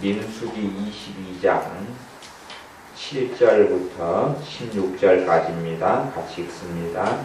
민수기 22장 7절부터 16절까지입니다. 같이 읽습니다.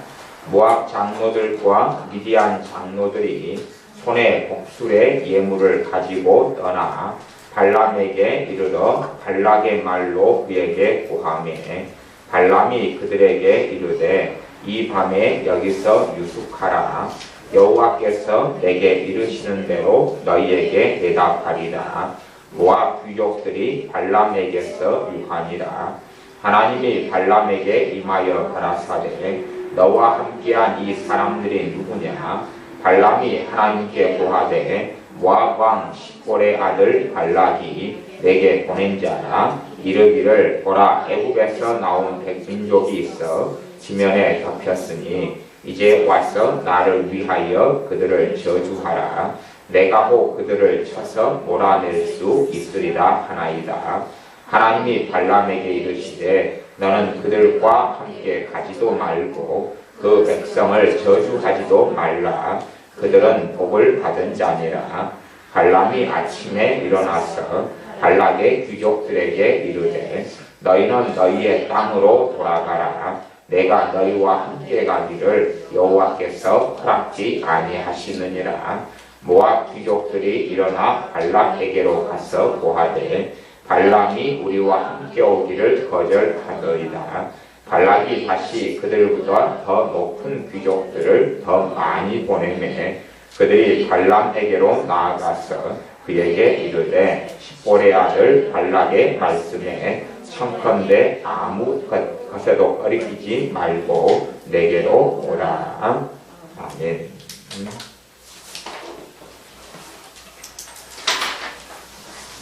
모압 장로들과 미디안 장로들이 손에 복술의 예물을 가지고 떠나 발람에게 이르러 발락의 말로 그에게 고하매 발람이 그들에게 이르되 이 밤에 여기서 유숙하라. 여호와께서 내게 이르시는 대로 너희에게 대답하리라. 모압 귀족들이 발람에게서 유하니라. 하나님이 발람에게 임하여 가라사대 너와 함께한 이 사람들이 누구냐? 발람이 하나님께 고하되 모압 왕 십볼의 아들 발락이 내게 보낸 자라. 이르기를 보라 애굽에서 나온 백민족이 있어 지면에 덮였으니 이제 와서 나를 위하여 그들을 저주하라. 내가 혹 그들을 쳐서 몰아낼 수 있으리라 하나이다. 하나님이 발람에게 이르시되 너는 그들과 함께 가지도 말고 그 백성을 저주하지도 말라. 그들은 복을 받은 자니라. 발람이 아침에 일어나서 발락의 귀족들에게 이르되 너희는 너희의 땅으로 돌아가라. 내가 너희와 함께 가기를 여호와께서 허락지 아니하시느니라. 모압 귀족들이 일어나 발락에게로 가서 고하되 발람이 우리와 함께 오기를 거절하더이다. 발락이 다시 그들보다 더 높은 귀족들을 더 많이 보내매 그들이 발람에게로 나아가서 그에게 이르되 십볼의 아들 발락의 말씀에 청컨대 아무 것에도 꺼리끼지 말고 내게로 오라. 아멘.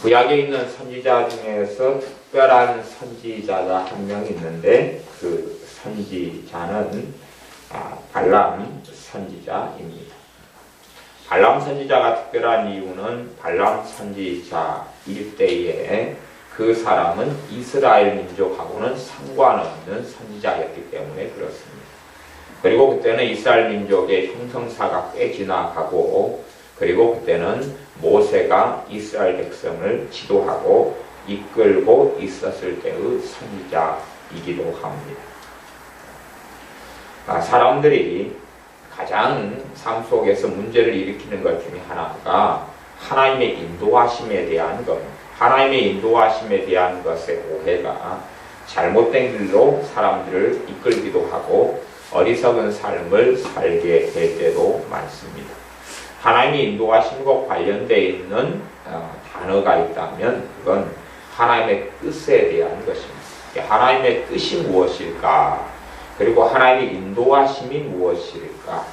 구약에 있는 선지자 중에서 특별한 선지자가 한 명 있는데 그 선지자는 발람 선지자입니다. 발람 선지자가 특별한 이유는 발람 선지자일 때에 그 사람은 이스라엘 민족하고는 상관없는 선지자였기 때문에 그렇습니다. 그리고 그때는 이스라엘 민족의 형성사가 꽤 지나가고 그리고 그때는 모세가 이스라엘 백성을 지도하고 이끌고 있었을 때의 선지자이기도 합니다. 사람들이 가장 삶 속에서 문제를 일으키는 것 중에 하나가 하나님의 인도하심에 대한 것, 하나님의 인도하심에 대한 것의 오해가 잘못된 길로 사람들을 이끌기도 하고 어리석은 삶을 살게 될 때도 많습니다. 하나님의 인도하심과 관련되어 있는 단어가 있다면 그건 하나님의 뜻에 대한 것입니다. 하나님의 뜻이 무엇일까? 그리고 하나님의 인도하심이 무엇일까?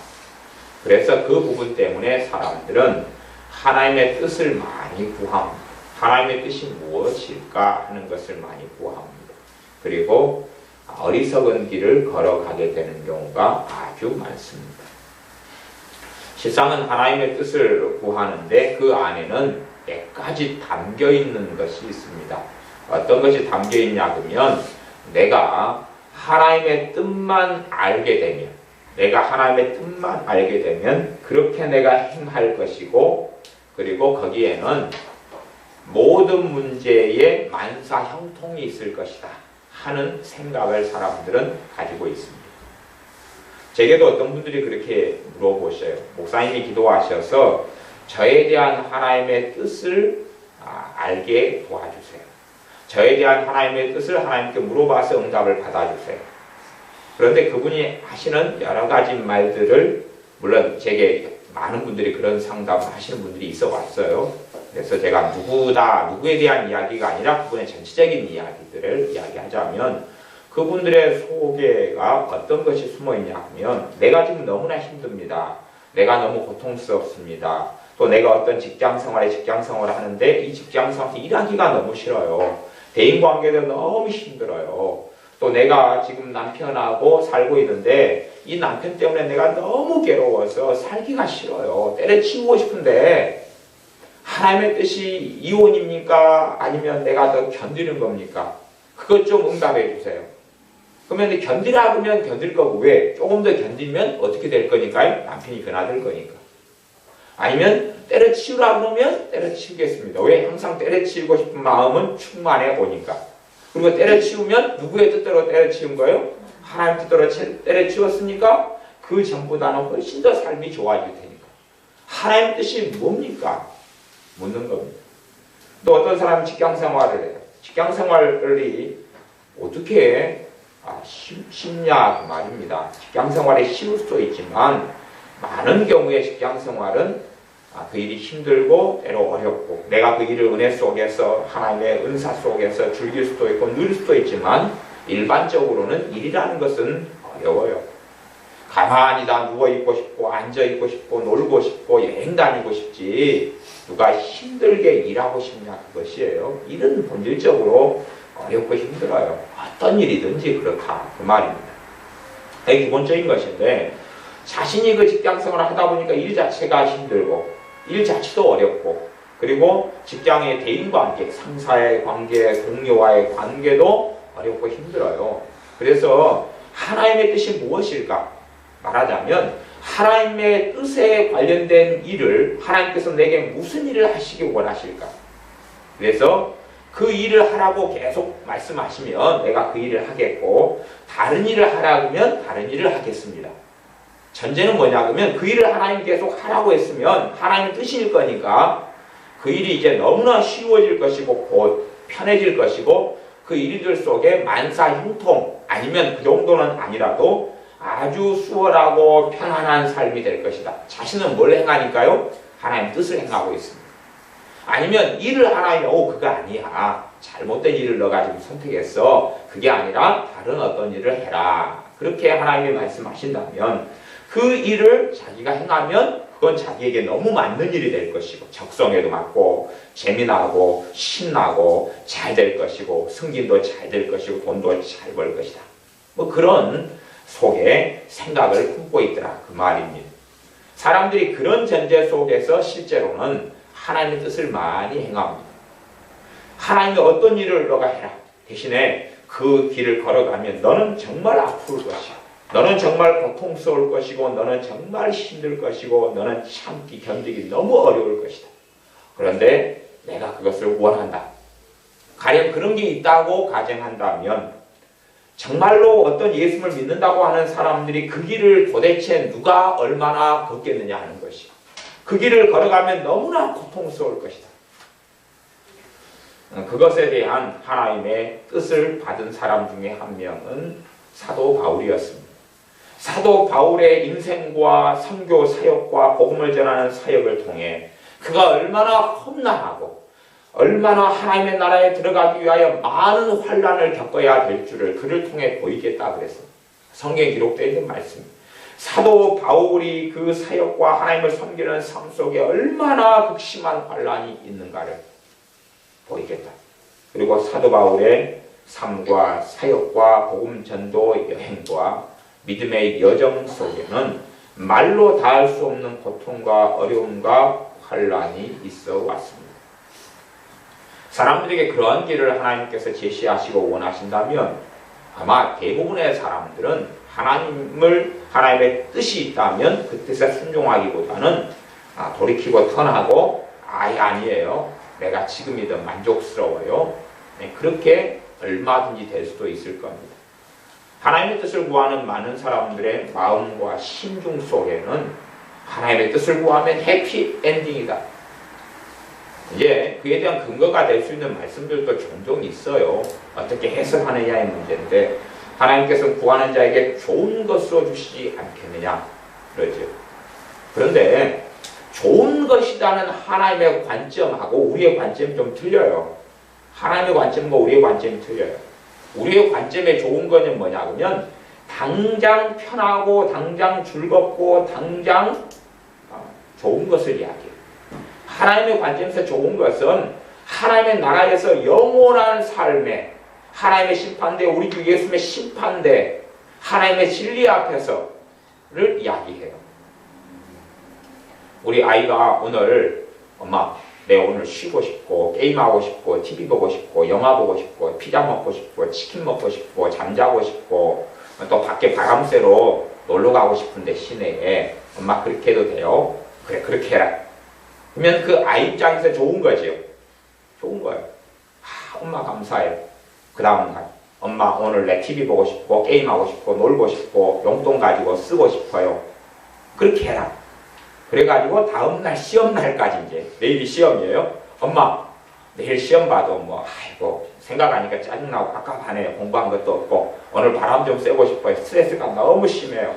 그래서 그 부분 때문에 사람들은 하나님의 뜻을 많이 구합니다. 하나님의 뜻이 무엇일까 하는 것을 많이 구합니다. 그리고 어리석은 길을 걸어가게 되는 경우가 아주 많습니다. 실상은 하나님의 뜻을 구하는데 그 안에는 몇 가지 담겨 있는 것이 있습니다. 어떤 것이 담겨 있냐 그러면 내가 하나님의 뜻만 알게 되면 내가 하나님의 뜻만 알게 되면 그렇게 내가 행할 것이고 그리고 거기에는 모든 문제에 만사 형통이 있을 것이다 하는 생각을 사람들은 가지고 있습니다. 제게도 어떤 분들이 그렇게 물어보셔요. 목사님이 기도하셔서 저에 대한 하나님의 뜻을 알게 도와주세요. 저에 대한 하나님의 뜻을 하나님께 물어봐서 응답을 받아주세요. 그런데 그분이 하시는 여러 가지 말들을 물론 제게 많은 분들이 그런 상담을 하시는 분들이 있어 왔어요. 그래서 제가 누구에 대한 이야기가 아니라 그분의 전체적인 이야기들을 이야기하자면 그분들의 속에가 어떤 것이 숨어있냐 하면 내가 지금 너무나 힘듭니다. 내가 너무 고통스럽습니다. 또 내가 어떤 직장생활을 하는데 이 직장생활에서 일하기가 너무 싫어요. 대인관계도 너무 힘들어요. 또 내가 지금 남편하고 살고 있는데 이 남편 때문에 내가 너무 괴로워서 살기가 싫어요. 때려치우고 싶은데 하나님의 뜻이 이혼입니까? 아니면 내가 더 견디는 겁니까? 그것 좀 응답해 주세요. 그러면 견디라 그러면 견딜 거고 왜? 조금 더 견디면 어떻게 될 거니까요? 남편이 변화될 거니까. 아니면 때려치우라 그러면 때려치우겠습니다. 왜? 항상 때려치우고 싶은 마음은 충만해 오니까. 그리고 때려치우면 누구의 뜻대로 때려치운 거예요? 하나님 뜻대로 때려치웠으니까 그 전보다는 훨씬 더 삶이 좋아질 테니까. 하나님 뜻이 뭡니까? 묻는 겁니다. 또 어떤 사람은 직장생활을 해요. 직장생활이 어떻게 쉽냐 그 말입니다. 직장생활이 쉬울 수도 있지만 많은 경우에 직장생활은 그 일이 힘들고 때로 어렵고 내가 그 일을 은혜 속에서 하나님의 은사 속에서 즐길 수도 있고 누릴 수도 있지만 일반적으로는 일이라는 것은 어려워요. 가만히 다 누워있고 싶고 앉아있고 싶고 놀고 싶고 여행 다니고 싶지 누가 힘들게 일하고 싶냐 그것이에요. 일은 본질적으로 어렵고 힘들어요. 어떤 일이든지 그렇다 그 말입니다. 이게 기본적인 것인데 자신이 그 직장생활을 하다 보니까 일 자체가 힘들고 일 자체도 어렵고 그리고 직장의 대인관계, 상사의 관계, 동료와의 관계도 어렵고 힘들어요. 그래서 하나님의 뜻이 무엇일까? 말하자면 하나님의 뜻에 관련된 일을 하나님께서 내게 무슨 일을 하시기 원하실까? 그래서 그 일을 하라고 계속 말씀하시면 내가 그 일을 하겠고 다른 일을 하라고 하면 다른 일을 하겠습니다. 전제는 뭐냐 그러면 그 일을 하나님 계속 하라고 했으면 하나님 뜻일 거니까 그 일이 이제 너무나 쉬워질 것이고 곧 편해질 것이고 그 일들 속에 만사 형통 아니면 그 정도는 아니라도 아주 수월하고 편안한 삶이 될 것이다. 자신은 뭘 행하니까요? 하나님 뜻을 행하고 있습니다. 아니면 일을 하나님 그거 아니야. 잘못된 일을 너가 지금 선택했어. 그게 아니라 다른 어떤 일을 해라. 그렇게 하나님이 말씀하신다면 그 일을 자기가 행하면 그건 자기에게 너무 맞는 일이 될 것이고 적성에도 맞고 재미나고 신나고 잘 될 것이고 승진도 잘 될 것이고 돈도 잘 벌 것이다. 뭐 그런 속에 생각을 품고 있더라 그 말입니다. 사람들이 그런 전제 속에서 실제로는 하나님의 뜻을 많이 행합니다. 하나님이 어떤 일을 너가 해라. 대신에 그 길을 걸어가면 너는 정말 아플 것이고 너는 정말 고통스러울 것이고 너는 정말 힘들 것이고 너는 참기 견디기 너무 어려울 것이다. 그런데 내가 그것을 원한다. 가령 그런 게 있다고 가정한다면 정말로 어떤 예수님을 믿는다고 하는 사람들이 그 길을 도대체 누가 얼마나 걷겠느냐 하는 것이 그 길을 걸어가면 너무나 고통스러울 것이다. 그것에 대한 하나님의 뜻을 받은 사람 중에 한 명은 사도 바울이었습니다. 사도 바울의 인생과 선교 사역과 복음을 전하는 사역을 통해 그가 얼마나 험난하고 얼마나 하나님의 나라에 들어가기 위하여 많은 환난을 겪어야 될 줄을 그를 통해 보이겠다 그랬습니다. 성경에 기록되어 있는 말씀입니다. 사도 바울이 그 사역과 하나님을 섬기는 삶 속에 얼마나 극심한 환난이 있는가를 보이겠다. 그리고 사도 바울의 삶과 사역과 복음 전도 여행과 믿음의 여정 속에는 말로 다할 수 없는 고통과 어려움과 환난이 있어 왔습니다. 사람들에게 그러한 길을 하나님께서 제시하시고 원하신다면 아마 대부분의 사람들은 하나님의 뜻이 있다면 그 뜻에 순종하기보다는 돌이키고 턴하고 아니에요. 내가 지금이든 만족스러워요. 그렇게 얼마든지 될 수도 있을 겁니다. 하나님의 뜻을 구하는 많은 사람들의 마음과 심중 속에는 하나님의 뜻을 구하면 해피 엔딩이다. 이제 그에 대한 근거가 될 수 있는 말씀들도 종종 있어요. 어떻게 해석하느냐의 문제인데 하나님께서 구하는 자에게 좋은 것으로 주시지 않겠느냐 그러죠. 그런데 좋은 것이라는 하나님의 관점하고 우리의 관점이 좀 틀려요. 하나님의 관점과 우리의 관점이 틀려요. 우리의 관점에 좋은 것은 뭐냐면 당장 편하고 당장 즐겁고 당장 좋은 것을 이야기해요. 하나님의 관점에서 좋은 것은 하나님의 나라에서 영원한 삶에 하나님의 심판대 우리 주 예수님의 심판대 하나님의 진리 앞에서를 이야기해요. 우리 아이가 오늘 엄마 내 오늘 쉬고 싶고 게임하고 싶고 TV 보고 싶고 영화 보고 싶고 피자 먹고 싶고 치킨 먹고 싶고 잠자고 싶고 또 밖에 바람 쐬러 놀러 가고 싶은데 시내에 엄마 그렇게 해도 돼요? 그래 그렇게 해라. 그러면 그 아이 입장에서 좋은 거지요. 좋은 거예요. 엄마 감사해. 그 다음 날 엄마 오늘 내 TV 보고 싶고 게임하고 싶고 놀고 싶고 용돈 가지고 쓰고 싶어요. 그렇게 해라. 그래가지고 다음날 시험날까지 이제 내일이 시험이에요. 엄마 내일 시험 봐도 뭐 아이고 생각하니까 짜증나고 깝깝하네요. 공부한 것도 없고 오늘 바람 좀 쐬고 싶어요. 스트레스가 너무 심해요.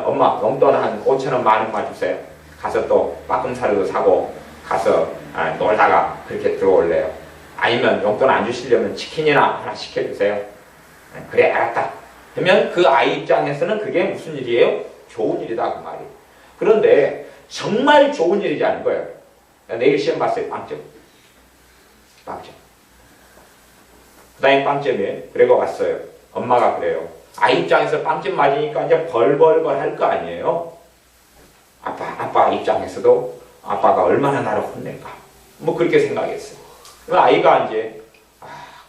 엄마 용돈 한 5,000원 10,000원만 주세요. 가서 또 빠끔사료도 사고 가서 놀다가 그렇게 들어올래요. 아니면 용돈 안 주시려면 치킨이나 하나 시켜주세요. 그래 알았다. 그러면 그 아이 입장에서는 그게 무슨 일이에요? 좋은 일이다 그 말이에요. 그런데 정말 좋은 일이지 않은 거예요. 내일 시험 봤어요. 빵점. 그 다음에 빵점이에요. 그리고 왔어요. 엄마가 그래요. 아이 입장에서 빵점 맞으니까 이제 벌벌벌 할 거 아니에요. 아빠 입장에서도 아빠가 얼마나 나를 혼낼까. 뭐 그렇게 생각했어요. 아이가 이제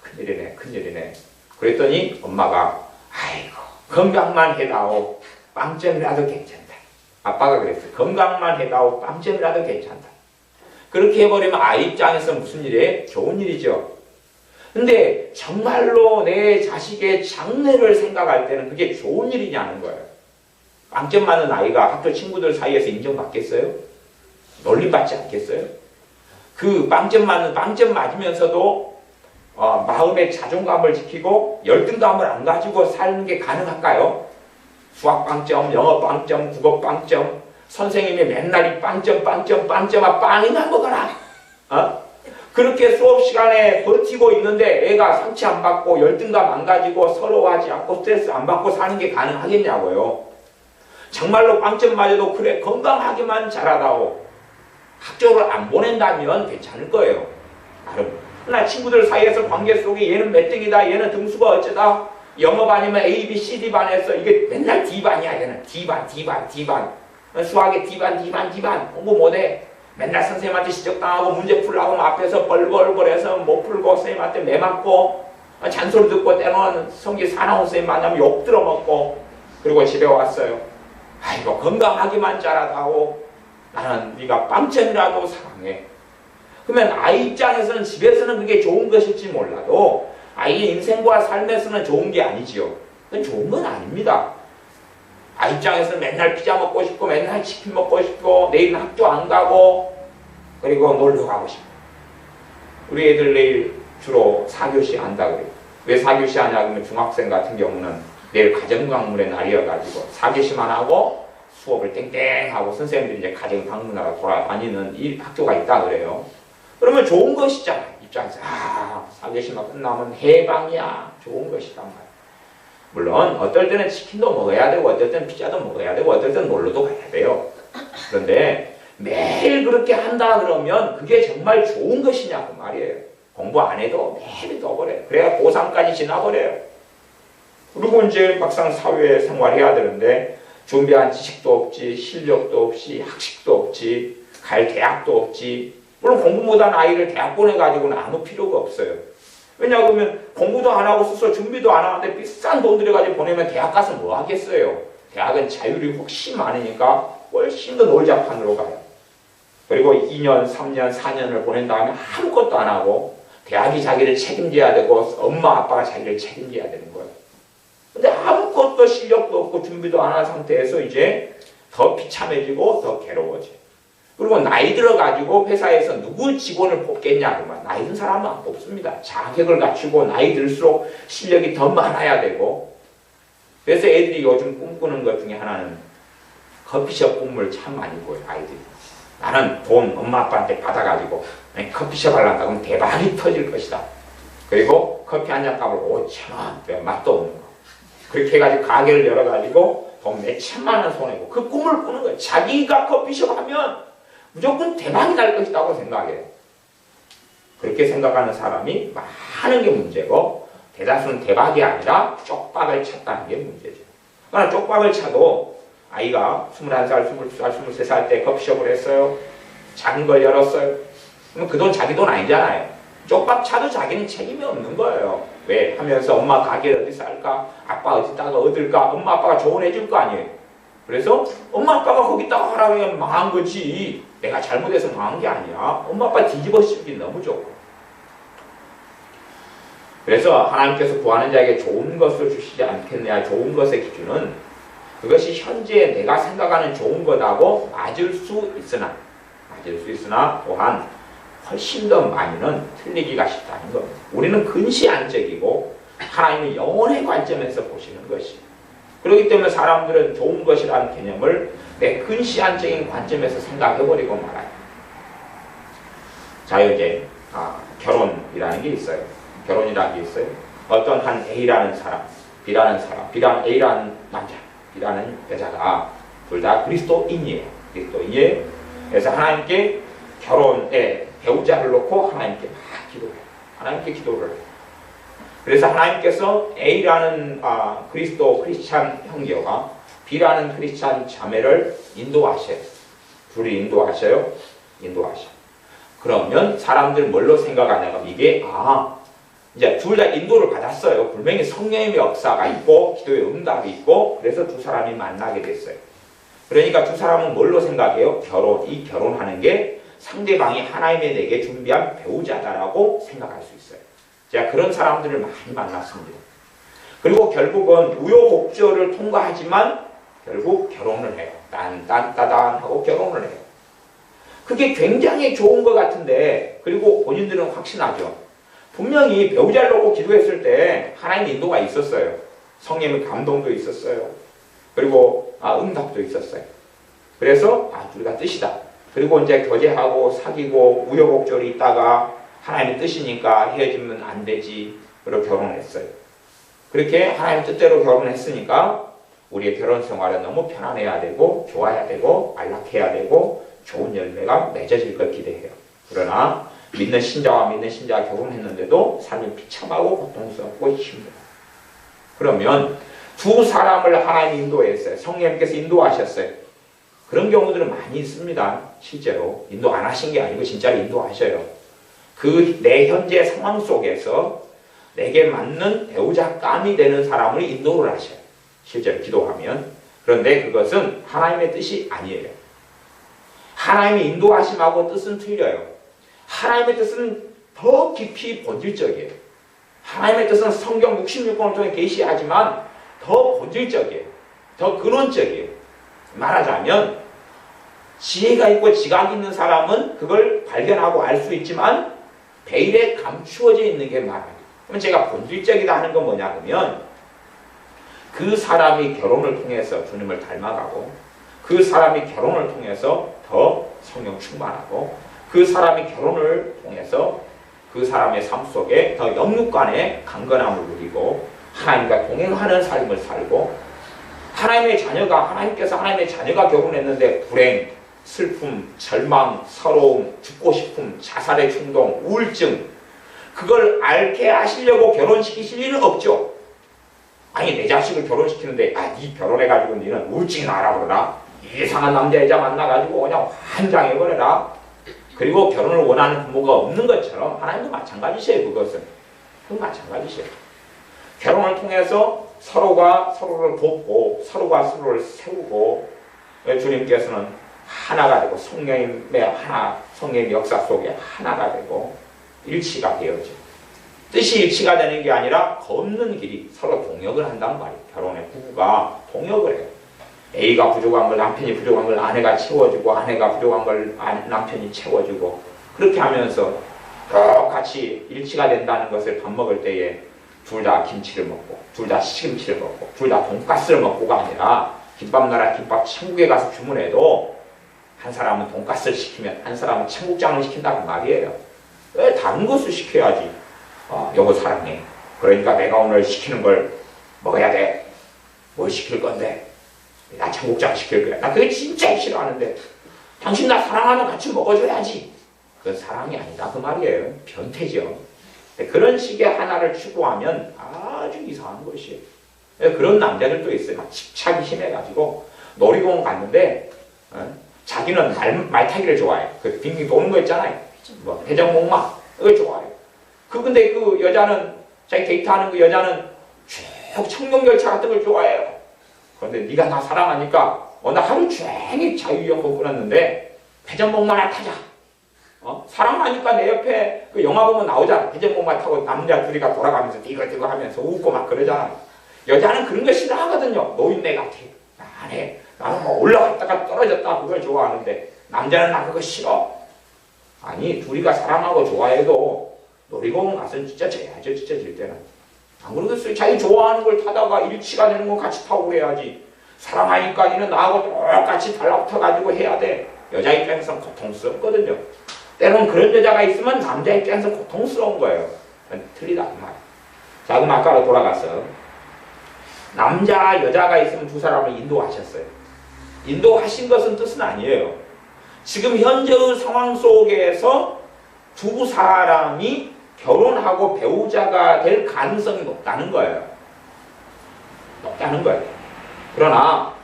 큰일이네. 그랬더니 엄마가 아이고 건강만 해다오 빵점이라도 괜찮다. 아빠가 그랬어요. 건강만 해다오 빵점이라도 괜찮다. 그렇게 해버리면 아이 입장에서 무슨 일이에요? 좋은 일이죠. 근데 정말로 내 자식의 장래를 생각할 때는 그게 좋은 일이냐는 거예요. 빵점 맞는 아이가 학교 친구들 사이에서 인정받겠어요? 놀림받지 않겠어요? 그 빵점 맞으면서도 마음의 자존감을 지키고 열등감을 안 가지고 사는 게 가능할까요? 수학 빵점, 영어 빵점, 국어 빵점, 선생님이 맨날 이 빵점 빵이나 먹어라. 그렇게 수업 시간에 버티고 있는데 애가 상처 안 받고 열등감 안 가지고 서러워하지 않고 스트레스 안 받고 사는 게 가능하겠냐고요. 정말로 빵점 맞아도 그래 건강하게만 자라다오. 학교를 안 보낸다면 괜찮을 거예요. 그러나 친구들 사이에서 관계 속에 얘는 몇 등이다, 얘는 등수가 어쩌다, 영어반이면 A, B, C, D반에서 이게 맨날 D반이야. 얘는 D반. 수학에 D반 공부 못해. 맨날 선생님한테 지적당하고 문제 풀라고 앞에서 벌벌벌해서 못 풀고 선생님한테 매 맞고 잔소리 듣고 때로는 성기 사나운 선생님 만나면 욕 들어먹고 그리고 집에 왔어요. 아이고 건강하기만 자라다오. 나는 네가 빵점이라도 사랑해. 그러면 아이 입장에서는 집에서는 그게 좋은 것일지 몰라도 아이의 인생과 삶에서는 좋은 게 아니지요. 그건 좋은 건 아닙니다. 아이 입장에서는 맨날 피자 먹고 싶고 맨날 치킨 먹고 싶고 내일은 학교 안 가고 그리고 놀러 가고 싶고. 우리 애들 내일 주로 4교시 한다 그래요. 왜 4교시 하냐 그러면 중학생 같은 경우는 내일 가정방문의 날이어가지고 4교시만 하고 수업을 땡땡하고 선생님들이 이제 가정 방문하러 돌아다니는 이 학교가 있다 그래요. 그러면 좋은 것이잖아요. 입장에서 4교시만 끝나면 해방이야. 좋은 것이단 말이에요. 물론 어떨 때는 치킨도 먹어야 되고 어떨 때는 피자도 먹어야 되고 어떨 때는 놀러도 가야 돼요. 그런데 매일 그렇게 한다 그러면 그게 정말 좋은 것이냐고 말이에요. 공부 안 해도 매일 떠버려요. 그래야 고3까지 지나버려요. 그리고 이제 막상 사회 생활해야 되는데 준비한 지식도 없지, 실력도 없이, 학식도 없지, 갈 대학도 없지. 물론 공부 못한 아이를 대학 보내가지고는 아무 필요가 없어요. 왜냐하면 공부도 안 하고 스스로 준비도 안 하는데 비싼 돈 들여가지고 보내면 대학 가서 뭐 하겠어요. 대학은 자율이 훨씬 많으니까 훨씬 더 놀자판으로 가요. 그리고 2년, 3년, 4년을 보낸 다음에 아무것도 안 하고 대학이 자기를 책임져야 되고 엄마 아빠가 자기를 책임져야 되는 거예요. 근데 아무것도 실력도 없고 준비도 안 한 상태에서 이제 더 비참해지고 더 괴로워져요. 그리고 나이 들어가지고 회사에서 누구 직원을 뽑겠냐 그러면 나이 든 사람은 안 뽑습니다. 자격을 갖추고 나이 들수록 실력이 더 많아야 되고. 그래서 애들이 요즘 꿈꾸는 것 중에 하나는 커피숍 꿈을 참 많이 꿔요. 아이들이. 나는 돈 엄마 아빠한테 받아가지고 커피숍 하려고 하면 대박이 터질 것이다. 그리고 커피 한 잔 값을 5,000원, 맛도 없는 거. 그렇게 해가지고 가게를 열어가지고 돈 몇천만 원 손해고 그 꿈을 꾸는 거예요. 자기가 커피숍 하면 무조건 대박이 날 것이라고 생각해요. 그렇게 생각하는 사람이 많은 게 문제고 대다수는 대박이 아니라 쪽박을 찾다는 게 문제죠. 그러나 쪽박을 차도 아이가 21살, 22살, 23살 때 커피숍을 했어요. 작은 걸 열었어요. 그럼 그 돈 자기 돈 아니잖아요. 쪽박 차도 자기는 책임이 없는 거예요. 왜? 하면서 엄마 가게를 어디서 할까? 아빠 어디다가 얻을까? 엄마 아빠가 조언해 줄 거 아니에요. 그래서 엄마 아빠가 거기다가 하라고 하면 망한 거지. 내가 잘못해서 망한 게 아니야. 엄마 아빠 뒤집어 씌우기 너무 좋고. 그래서 하나님께서 구하는 자에게 좋은 것을 주시지 않겠느냐. 좋은 것의 기준은 그것이 현재 내가 생각하는 좋은 것하고 맞을 수 있으나 또한 훨씬 더 많이는 틀리기가 쉽다는 겁니다. 우리는 근시안적이고 하나님은 영혼의 관점에서 보시는 것이. 그렇기 때문에 사람들은 좋은 것이라는 개념을 내 근시안적인 관점에서 생각해버리고 말아요. 자, 이제 결혼이라는 게 있어요. 결혼이라는 게 있어요. 어떤 한 A라는 사람, B라는 A라는 남자, B라는 여자가 둘 다 그리스도인이에요. 그래서 하나님께 결혼에 배우자를 놓고 하나님께 막 기도해요. 하나님께 기도를 해요. 그래서 하나님께서 A라는 크리스찬 형제와 B라는 크리스찬 자매를 인도하셔요. 둘이 인도하셔요. 그러면 사람들은 뭘로 생각하냐면 이게 이제 둘 다 인도를 받았어요. 분명히 성령의 역사가 있고 기도의 응답이 있고 그래서 두 사람이 만나게 됐어요. 그러니까 두 사람은 뭘로 생각해요? 이 결혼하는 게 상대방이 하나님의 내게 준비한 배우자다라고 생각할 수 있어요. 제가 그런 사람들을 많이 만났습니다. 그리고 결국은 우여곡절을 통과하지만 결국 결혼을 해요. 딴따단 하고 결혼을 해요. 그게 굉장히 좋은 것 같은데 그리고 본인들은 확신하죠. 분명히 배우자를 놓고 기도했을 때 하나님의 인도가 있었어요. 성령의 감동도 있었어요. 그리고 응답도 있었어요. 그래서 둘다 뜻이다. 그리고 이제 교제하고 사귀고 우여곡절이 있다가 하나님의 뜻이니까 헤어지면 안 되지. 그리고 결혼했어요. 그렇게 하나님 뜻대로 결혼했으니까 우리의 결혼 생활은 너무 편안해야 되고 좋아야 되고 안락해야 되고 좋은 열매가 맺어질 걸 기대해요. 그러나 믿는 신자가 결혼했는데도 삶이 비참하고 고통스럽고 힘들어요. 그러면 두 사람을 하나님이 인도했어요. 성령님께서 인도하셨어요. 그런 경우들은 많이 있습니다. 실제로 인도 안 하신 게 아니고 진짜로 인도하셔요. 내 현재 상황 속에서 내게 맞는 배우자감이 되는 사람을 인도를 하셔요. 실제로 기도하면. 그런데 그것은 하나님의 뜻이 아니에요. 하나님의 인도하심하고 뜻은 틀려요. 하나님의 뜻은 더 깊이 본질적이에요. 하나님의 뜻은 성경 66권을 통해 계시하지만 더 본질적이에요. 더 근원적이에요. 말하자면 지혜가 있고 지각이 있는 사람은 그걸 발견하고 알 수 있지만 베일에 감추어져 있는 게 많아요. 그럼 제가 본질적이다 하는 건 뭐냐면 그 사람이 결혼을 통해서 주님을 닮아가고 그 사람이 결혼을 통해서 더 성령 충만하고 그 사람이 결혼을 통해서 그 사람의 삶 속에 더 영육간의 강건함을 누리고 하나님과 동행하는 삶을 살고 하나님께서 하나님의 자녀가 결혼했는데 불행, 슬픔, 절망, 서러움, 죽고 싶음, 자살의 충동, 우울증 그걸 앓게 하시려고 결혼시키실 일은 없죠. 아니 내 자식을 결혼시키는데 네 결혼해가지고 너는 우울증이 나라 그러나 이상한 남자 여자 만나가지고 그냥 환장해버려라. 그리고 결혼을 원하는 부모가 없는 것처럼 하나님도 마찬가지세요. 그건 마찬가지세요. 결혼을 통해서 서로가 서로를 돕고 서로가 서로를 세우고 주님께서는 하나가 되고 성령의 역사 속에 하나가 되고 일치가 되어져. 뜻이 일치가 되는 게 아니라 걷는 길이 서로 동역을 한단 말이에요. 결혼의 부부가 동역을 해요. A가 부족한 걸 남편이 부족한 걸 아내가 채워주고 아내가 부족한 걸 남편이 채워주고 그렇게 하면서 똑같이 일치가 된다는 것을 밥 먹을 때에 둘 다 김치를 먹고 둘 다 시금치를 먹고 둘 다 돈가스를 먹고가 아니라 김밥 나라 김밥 천국에 가서 주문해도 한 사람은 돈가스를 시키면 한 사람은 청국장을 시킨다고 말이에요. 왜 다른 것을 시켜야지. 여보 사랑해. 그러니까 내가 오늘 시키는 걸 먹어야 돼. 뭘 시킬 건데? 나 청국장 시킬 거야. 나 그게 진짜 싫어하는데 당신 나 사랑하면 같이 먹어줘야지. 그건 사랑이 아니다 그 말이에요. 변태죠. 그런 식의 하나를 추구하면 아주 이상한 것이에요. 그런 남자들도 있어요. 막 집착이 심해가지고 놀이공원 갔는데 자기는 말 타기를 좋아해. 그 빙빙 도는 거 있잖아요. 뭐 회전목마 그걸 좋아해요. 근데 그 여자는 자기 데이트하는 그 여자는 쭉 청룡열차 같은 걸 좋아해요. 그런데 네가 나 사랑하니까 나 하루 종일 자유여행을 끊었는데 회전목마나 타자. 사랑하니까 내 옆에 그 영화 보면 나오잖아. 회전목마 타고 남자 둘이가 돌아가면서 디거디거 하면서 웃고 막 그러잖아. 여자는 그런 거 싫어하거든요. 노인네 같아. 안 해. 나는 뭐 올라갔다가 떨어졌다 그걸 좋아하는데 남자는 나 그거 싫어. 아니 둘이가 사랑하고 좋아해도 놀이공원 가서 진짜 져야죠. 진짜 질 때는. 안 그러겠어요. 자기 좋아하는 걸 타다가 일치가 되는 건 같이 타고 해야지. 사랑하니까 니는 나하고 똑같이 달라붙어가지고 해야 돼. 여자 입장에서는 고통스럽거든요. 때로는 그런 여자가 있으면 남자 입장에서 고통스러운 거예요. 틀리다 그 말. 자 그럼 아까로 돌아가서 남자 여자가 있으면 두 사람을 인도하셨어요. 인도하신 것은 뜻은 아니에요. 지금 현재의 상황 속에서 두 사람이 결혼하고 배우자가 될 가능성이 높다는 거예요. 높다는 거예요. 그러나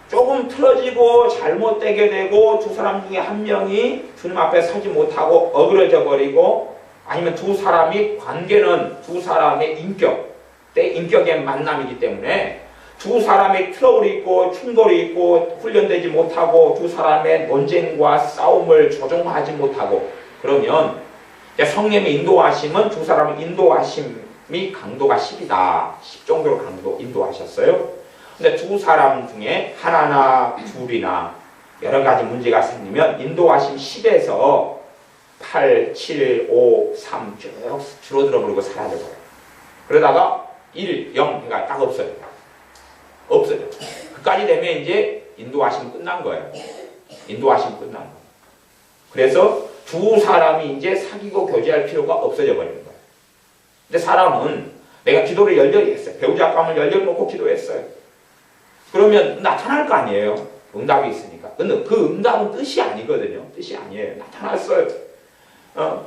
조금 틀어지고 잘못되게 되고 두 사람 중에 한 명이 주님 앞에 서지 못하고 어그러져 버리고 아니면 두 사람이 관계는 두 사람의 인격의 만남이기 때문에 두 사람의 트러블이 있고 충돌이 있고 훈련되지 못하고 두 사람의 논쟁과 싸움을 조정하지 못하고 그러면 성령의 인도하심은 두 사람의 인도하심이 강도가 10이다. 10 정도로 강도 인도하셨어요. 근데 두 사람 중에 하나나 둘이나 여러 가지 문제가 생기면 인도하심 10에서 8, 7, 5, 3 쭉 줄어들어 버리고 사라져 버려요. 그러다가 1, 0, 그러니까 딱 없어요. 없어요. 그까지 되면 이제 인도하심 끝난 거예요. 인도하심 끝난 거예요. 그래서 두 사람이 이제 사귀고 교제할 필요가 없어져 버리는 거예요. 근데 사람은 내가 기도를 열렬히 했어요. 배우자감을 열렬히 놓고 기도했어요. 그러면 나타날 거 아니에요. 응답이 있으니까. 근데 그 응답은 뜻이 아니거든요. 뜻이 아니에요. 나타났어요.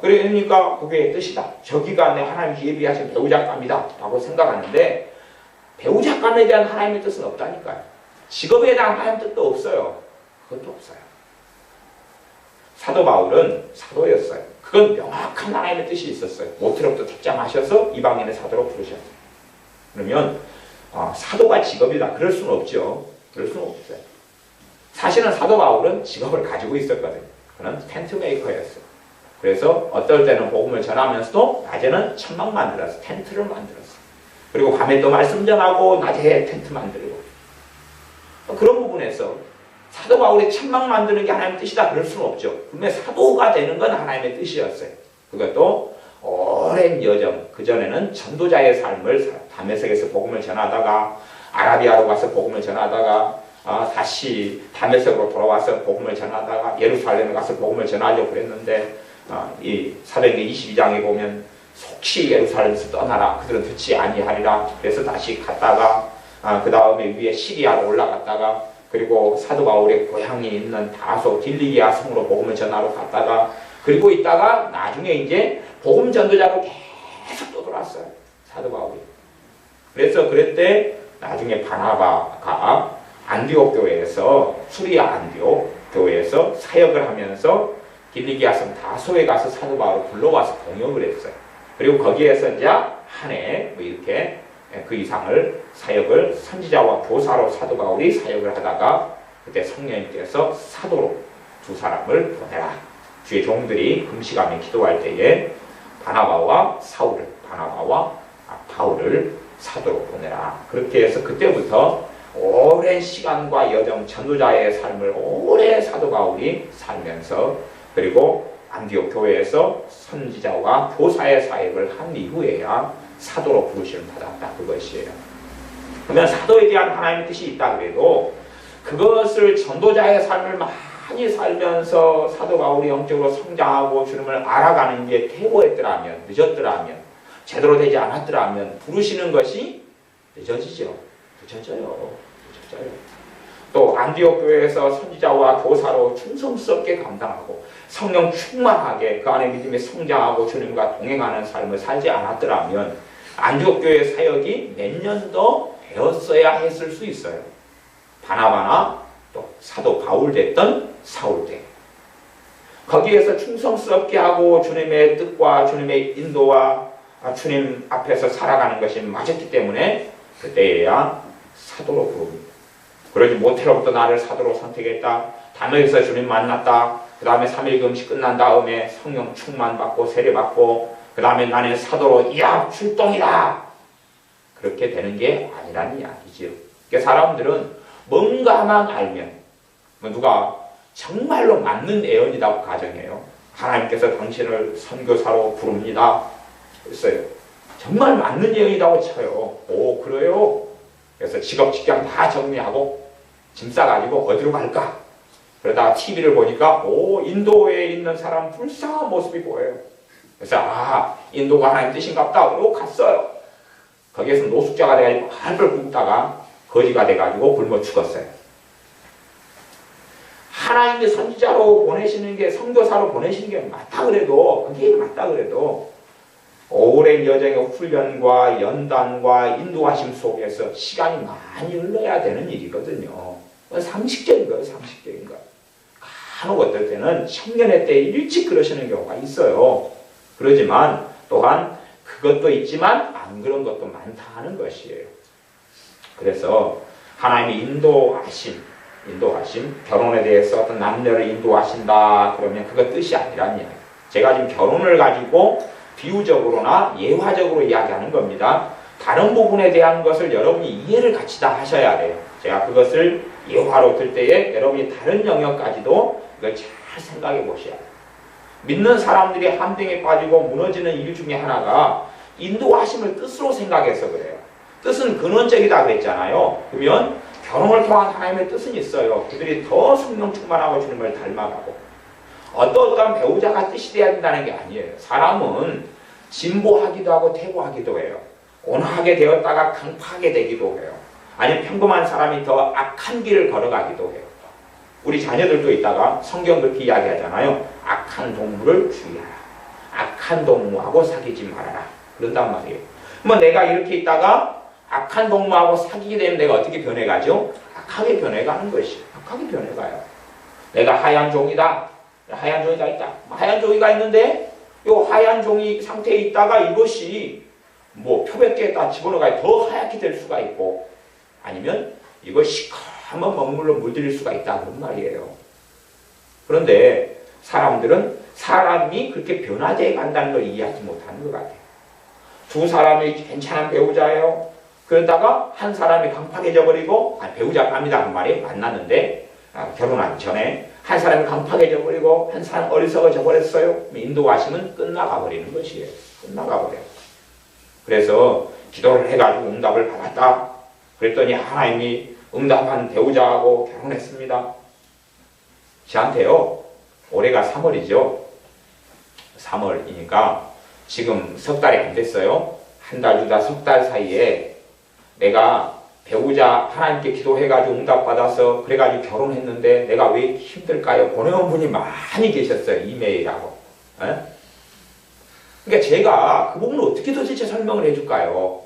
그러니까 그게 뜻이다. 저기가 내 하나님께 예비하신 배우자감이다 라고 생각하는데 배우자감에 대한 하나님의 뜻은 없다니까요. 직업에 대한 하나님의 뜻도 없어요. 그것도 없어요. 사도 바울은 사도였어요. 그건 명확한 하나님의 뜻이 있었어요. 모태로부터 택장하셔서 이방인의 사도로 부르셨어요. 그러면 사도가 직업이다. 그럴 수는 없죠. 그럴 수는 없어요. 사실은 사도 바울은 직업을 가지고 있었거든요. 그는 텐트 메이커였어요. 그래서 어떨 때는 복음을 전하면서도 낮에는 천막 만들었어요. 텐트를 만들었어요. 그리고 밤에 또 말씀 전하고 낮에 텐트 만들고 그런 부분에서 사도 바울이 천막 만드는 게 하나님의 뜻이다. 그럴 수는 없죠. 분명히 사도가 되는 건 하나님의 뜻이었어요. 그것도 오랜 여정, 그전에는 전도자의 삶을 다메섹에서 복음을 전하다가 아라비아로 가서 복음을 전하다가 다시 다메섹으로 돌아와서 복음을 전하다가 예루살렘에 가서 복음을 전하려고 그랬는데 이 사도행전 22장에 보면 속히 예루살렘에서 떠나라. 그들은 듣지 아니하리라. 그래서 다시 갔다가 그 다음에 위에 시리아로 올라갔다가 그리고 사도 바울의 고향이 있는 다소 딜리기아 성으로 복음을 전하러 갔다가 그리고 있다가 나중에 이제 복음 전도자로 계속 또 돌아왔어요. 사도 바울이. 그래서 그랬대 나중에 바나바가 안디옥 교회에서 수리아 안디옥 교회에서 사역을 하면서 딜리기아 성 다소에 가서 사도 바울을 불러와서 공역을 했어요. 그리고 거기에서 이제 한 해 뭐 이렇게 그 이상을 사역을 선지자와 교사로 사도 바울이 사역을 하다가 그때 성령님께서 사도로 두 사람을 보내라. 주의 종들이 금식하며 기도할 때에 바나바와 바울을 사도로 보내라. 그렇게 해서 그때부터 오랜 시간과 여정 전도자의 삶을 오래 사도 바울이 살면서 그리고 안디옥 교회에서 선지자와 교사의 사역을 한 이후에야 사도로 부르심을 받았다. 그것이에요. 그러면 사도에 대한 하나님의 뜻이 있다 그래도 그것을 전도자의 삶을 많이 살면서 사도 바울이 영적으로 성장하고 주님을 알아가는 게 퇴보했더라면, 늦었더라면, 제대로 되지 않았더라면 부르시는 것이 늦어져요. 또 안디옥 교회에서 선지자와 교사로 충성스럽게 감당하고 성령 충만하게 그 안에 믿음이 성장하고 주님과 동행하는 삶을 살지 않았더라면 안디옥 교회 사역이 몇 년 더 되었어야 했을 수 있어요. 바나바나 또 사도 바울 됐던 사울 때 거기에서 충성스럽게 하고 주님의 뜻과 주님의 인도와 주님 앞에서 살아가는 것이 맞았기 때문에 그때에야 사도로 부릅니다. 그러지 모태로부터 나를 사도로 선택했다. 담에서 주님 만났다. 그 다음에 3일 금식 끝난 다음에 성령 충만 받고 세례 받고 그 다음에 나는 사도로 이야 출동이다. 그렇게 되는 게 아니라는 이야기지요. 그러니까 사람들은 뭔가만 알면 누가 정말로 맞는 예언이라고 가정해요. 하나님께서 당신을 선교사로 부릅니다. 했어요. 정말 맞는 예언이라고 쳐요. 오 그래요? 그래서 직업 직장 다 정리하고 짐 싸가지고 어디로 갈까? 그러다가 TV를 보니까 오 인도에 있는 사람 불쌍한 모습이 보여요. 그래서 아 인도가 하나님 뜻인갑다. 그러고 갔어요. 거기에서 노숙자가 돼가지고 팔을 굽다가 거지가 돼가지고 굶어 죽었어요. 하나님의 선지자로 보내시는 게 선교사로 보내시는 게 맞다 그래도 그게 맞다 그래도 오랜 여정의 훈련과 연단과 인도하심 속에서 시간이 많이 흘러야 되는 일이거든요. 상식적인 거예요. 상식적인 거. 간혹 어떨 때는 청년의 때 일찍 그러시는 경우가 있어요. 그러지만 또한 그것도 있지만 안 그런 것도 많다 하는 것이에요. 그래서 하나님이 인도하심, 결혼에 대해서 어떤 남녀를 인도하신다 그러면 그거 뜻이 아니라는 이야기. 제가 지금 결혼을 가지고 비유적으로나 예화적으로 이야기하는 겁니다. 다른 부분에 대한 것을 여러분이 이해를 같이 다 하셔야 돼요. 제가 그것을 예화로 들 때에 여러분이 다른 영역까지도 이걸 잘 생각해 보셔야 돼요. 믿는 사람들이 함정에 빠지고 무너지는 이유 중에 하나가 인도하심을 뜻으로 생각해서 그래요. 뜻은 근원적이다 그랬잖아요. 그러면 결혼을 통한 하나님의 뜻은 있어요. 그들이 더 성령 충만하고 주님을 닮아가고 어떠한 배우자가 뜻이 돼야 된다는 게 아니에요. 사람은 진보하기도 하고 퇴보하기도 해요. 온화하게 되었다가 강팍하게 되기도 해요. 아니면 평범한 사람이 더 악한 길을 걸어가기도 해요. 우리 자녀들도 있다가 성경 그렇게 이야기하잖아요. 악한 동물을 주의하라. 악한 동무하고 사귀지 말아라. 그런단 말이에요. 뭐 내가 이렇게 있다가 악한 동무하고 사귀게 되면 내가 어떻게 변해가죠? 악하게 변해가는 것이에요. 악하게 변해가요. 내가 하얀 종이다. 하얀 종이가 있다. 하얀 종이가 있는데 이 하얀 종이 상태에 있다가 이것이 뭐 표백계에다 집어넣어가 더 하얗게 될 수가 있고 아니면 이거 시커먼 먹물로 물들일 수가 있다 그런 말이에요. 그런데 사람들은 사람이 그렇게 변화되어 간다는 걸 이해하지 못하는 것 같아요. 두 사람이 괜찮은 배우자예요. 그러다가 한 사람이 강팍해져 버리고 배우자가 아니다 그 말이 만났는데 결혼하기 전에 한 사람이 강팍해져 버리고 한 사람 어리석어져 버렸어요. 인도하시면 끝나가 버리는 것이에요. 끝나가 버려요. 그래서 기도를 해가지고 응답을 받았다. 그랬더니 하나님이 응답한 배우자하고 결혼했습니다. 저한테요. 올해가 3월이죠. 3월이니까 지금 석 달이 안 됐어요. 한 달, 두 달, 석 달 사이에 내가 배우자 하나님께 기도해가지고 응답받아서 그래가지고 결혼했는데 내가 왜 이렇게 힘들까요? 보내온 분이 많이 계셨어요. 이메일하고. 에? 그러니까 제가 그 부분을 어떻게 도대체 설명을 해줄까요?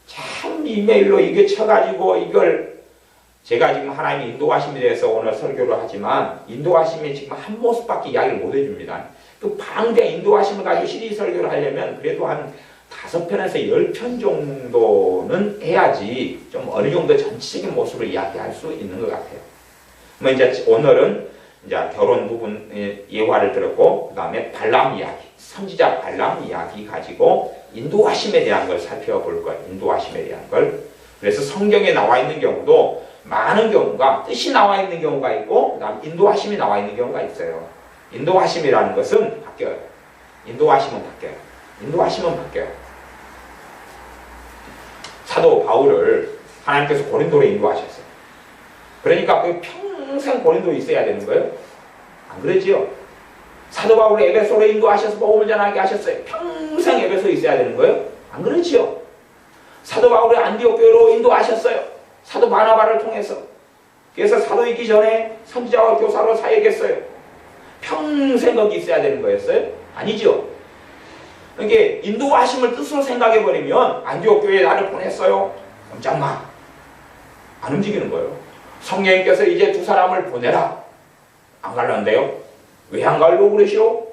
참 이메일로 이게 쳐가지고 이걸 제가 지금 하나님의 인도하심에 대해서 오늘 설교를 하지만 인도하심이 지금 한 모습밖에 이야기를 못 해줍니다. 그 방대한 인도하심을 가지고 시리즈 설교를 하려면 그래도 한 5편에서 10편 정도는 해야지 좀 어느 정도 전체적인 모습을 이야기할 수 있는 것 같아요. 뭐 이제 오늘은 이제 결혼 부분 예화를 들었고 그 다음에 발람 이야기, 선지자 발람 이야기 가지고 인도하심에 대한 걸 살펴볼 거예요. 인도하심에 대한 걸. 그래서 성경에 나와 있는 경우도 많은 경우가 뜻이 나와 있는 경우가 있고 그 다음 인도하심이 나와 있는 경우가 있어요. 인도하심이라는 것은 바뀌어요. 인도하심은 바뀌어요. 인도하심은 바뀌어요. 사도 바울을 하나님께서 고린도로 인도하셨어요. 그러니까 그 평생 고린도에 있어야 되는 거예요? 안 그러지요? 사도 바울을 에베소로 인도하셔서 복음을 전하게 하셨어요. 평생 에베소에 있어야 되는 거예요? 안 그러지요? 사도 바울을 안디옥 교회로 인도하셨어요. 사도 바나바를 통해서. 그래서 사도이기 전에 선지자와 교사로 사역했어요. 평생 거기 있어야 되는 거였어요? 아니죠? 이게 인도하심을 뜻으로 생각해버리면 안디옥 교회에 나를 보냈어요. 깜짝마. 안 움직이는 거예요. 성령님께서 이제 두 사람을 보내라. 안 갈란데요? 왜 안 가려고 그러시오?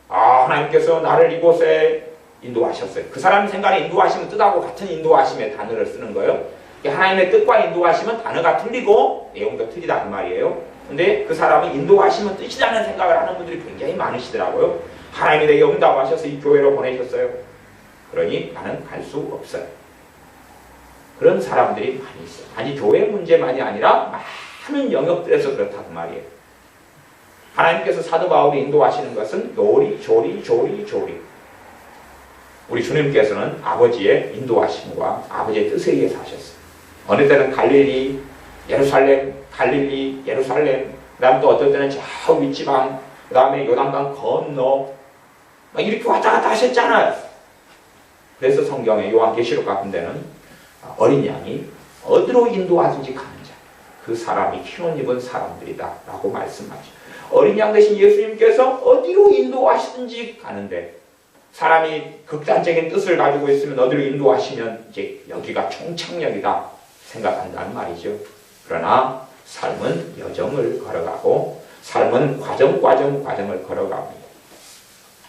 하나님께서 나를 이곳에 인도하셨어요. 그 사람 생각에 인도하심은 뜻하고 같은 인도하심의 단어를 쓰는 거예요. 하나님의 뜻과 인도하시면 단어가 틀리고 내용도 틀리다 그 말이에요. 근데 그 사람은 인도하시면 뜻이라는 생각을 하는 분들이 굉장히 많으시더라고요. 하나님이 내게 응답하셔서 이 교회로 보내셨어요. 그러니 나는 갈 수 없어요. 그런 사람들이 많이 있어요. 아니 교회 문제만이 아니라 많은 영역들에서 그렇다 그 말이에요. 하나님께서 사도 바울이 인도하시는 것은 요리, 조리, 조리, 조리. 우리 주님께서는 아버지의 인도하심과 아버지의 뜻에 의해서 하셨어요. 어느 때는 갈릴리, 예루살렘, 갈릴리, 예루살렘, 그 다음 또 어떨 때는 저 윗지방, 그 다음에 요단강 건너, 막 이렇게 왔다 갔다 하셨잖아요. 그래서 성경에 요한계시록 같은 데는 어린 양이 어디로 인도하든지 가는 자, 그 사람이 흰옷 입은 사람들이다 라고 말씀하죠. 어린 양 대신 예수님께서 어디로 인도하시든지 가는데, 사람이 극단적인 뜻을 가지고 있으면 어디로 인도하시면 이제 여기가 총착역이다 생각한다는 말이죠. 그러나 삶은 여정을 걸어가고 삶은 과정을 걸어갑니다.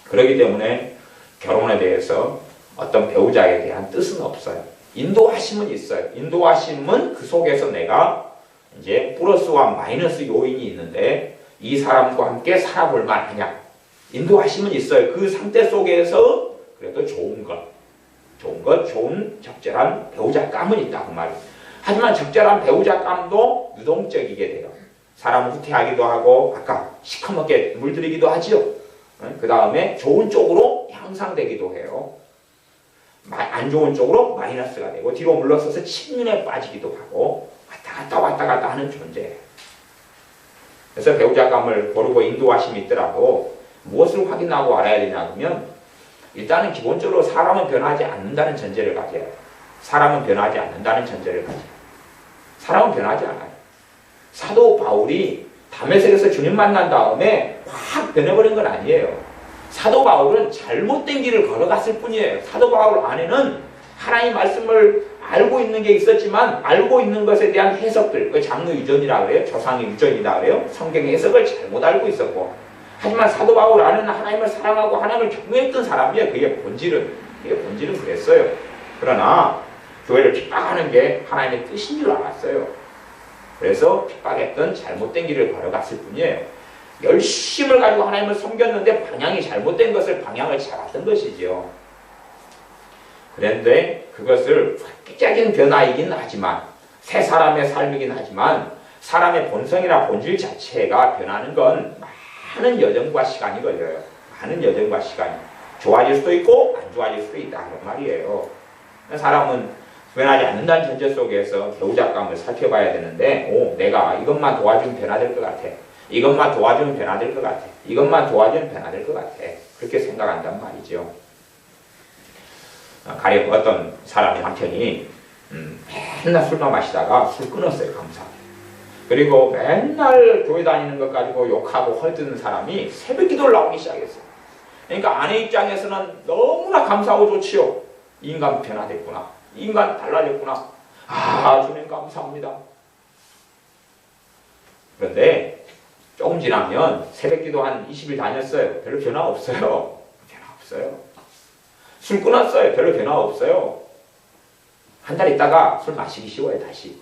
그렇기 때문에 결혼에 대해서 어떤 배우자에 대한 뜻은 없어요. 인도하심은 있어요. 인도하심은 그 속에서 내가 이제 플러스와 마이너스 요인이 있는데 이 사람과 함께 살아볼 만하냐. 인도하심은 있어요. 그 상태 속에서 그래도 좋은 적절한 배우자감은 있다 그 말이에요. 하지만 적절한 배우자감도 유동적이게 돼요. 사람을 후퇴하기도 하고 아까 시커멓게 물들이기도 하지요. 그 다음에 좋은 쪽으로 향상되기도 해요. 안 좋은 쪽으로 마이너스가 되고 뒤로 물러서서 침륜에 빠지기도 하고 왔다 갔다 하는 존재예요. 그래서 배우자감을 고르고 인도하심이 있더라도 무엇을 확인하고 알아야 되냐 하면 일단은 기본적으로 사람은 변하지 않는다는 전제를 가져야 돼요. 사람은 변하지 않는다는 전제를 가져야 돼요. 사람은 변하지 않아요. 사도 바울이 다메섹에서 주님 만난 다음에 확 변해버린 건 아니에요. 사도 바울은 잘못된 길을 걸어갔을 뿐이에요. 사도 바울 안에는 하나님의 말씀을 알고 있는 게 있었지만 알고 있는 것에 대한 해석들, 장르 유전이라 그래요. 조상의 유전이라 그래요. 성경의 해석을 잘못 알고 있었고, 하지만 사도 바울 안에는 하나님을 사랑하고 하나님을 경외했던 사람이에요. 그게 본질은 그랬어요. 그러나 교회를 핍박하는 게 하나님의 뜻인 줄 알았어요. 그래서 핍박했던 잘못된 길을 걸어갔을 뿐이에요. 열심을 가지고 하나님을 섬겼는데 방향이 잘못된 것을 방향을 잡았던 것이지요. 그런데 그것을 획기적인 변화이긴 하지만 새 사람의 삶이긴 하지만 사람의 본성이나 본질 자체가 변하는 건 많은 여정과 시간이 걸려요. 많은 여정과 시간이. 좋아질 수도 있고 안 좋아질 수도 있다 그런 말이에요. 사람은 변하지 않는다는 전제 속에서 배우자감을 살펴봐야 되는데 내가 이것만 도와주면 변화될 것 같아. 이것만 도와주면 변화될 것 같아. 이것만 도와주면 변화될 것 같아. 그렇게 생각한단 말이죠. 가령 어떤 사람의 남편이 맨날 술만 마시다가 술 끊었어요. 감사하게. 그리고 맨날 교회 다니는 것 가지고 욕하고 헐뜯는 사람이 새벽 기도를 나오기 시작했어요. 그러니까 아내 입장에서는 너무나 감사하고 좋지요. 인간 변화됐구나. 인간 달라졌구나. 주님 감사합니다. 그런데 조금 지나면 새벽 기도 한 20일 다녔어요. 별로 변화 없어요. 술 끊었어요. 별로 변화 없어요. 한 달 있다가 술 마시기 쉬워요. 다시.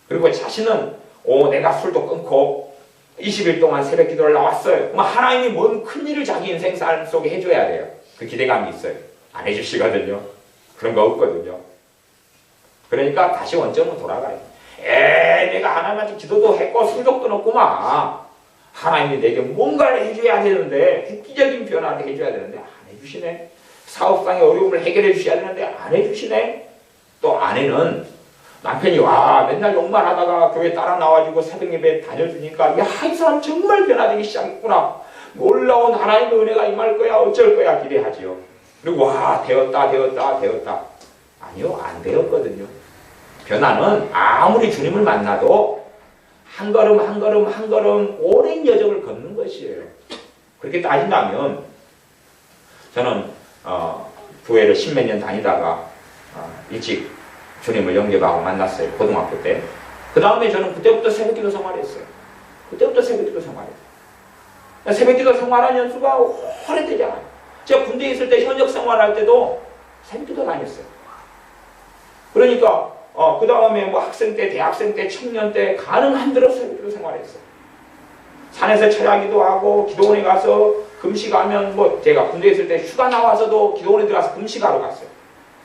그리고 자신은 내가 술도 끊고 20일 동안 새벽 기도를 나왔어요. 하나님이 뭔 큰일을 자기 인생 삶 속에 해줘야 돼요. 그 기대감이 있어요. 안 해주시거든요. 그런 거 없거든요. 그러니까 다시 원점으로 돌아가요. 내가 하나님한테 기도도 했고 술도 끊었구만. 하나님이 내게 뭔가를 해줘야 되는데, 획기적인 변화를 해줘야 되는데 안 해주시네. 사업상의 어려움을 해결해 주셔야 되는데 안 해주시네. 또 아내는 남편이 맨날 욕만 하다가 교회 따라 나와주고 새벽 예배 다녀주니까 이 사람 정말 변화되기 시작했구나. 놀라운 하나님의 은혜가 임할 거야. 어쩔 거야. 기대하지요. 그리고 되었다. 아니요. 안 되었거든요. 변화는 아무리 주님을 만나도 한 걸음 오랜 여정을 걷는 것이에요. 그렇게 따진다면 저는 교회를 10몇 년 다니다가 일찍 주님을 영접하고 만났어요. 고등학교 때. 그 다음에 저는 그때부터 새벽기도 생활했어요. 새벽기도 생활한 연수가 오래되잖아요. 제가 군대에 있을 때 현역 생활할 때도 새벽기도 다녔어요. 그러니까 그 다음에 뭐 학생 때, 대학생 때, 청년 때 가능한 대로 세비로 생활했어요. 산에서 철야기도 하고 기도원에 가서 금식하면 뭐 제가 군대에 있을 때 휴가 나와서도 기도원에 들어가서 금식하러 갔어요.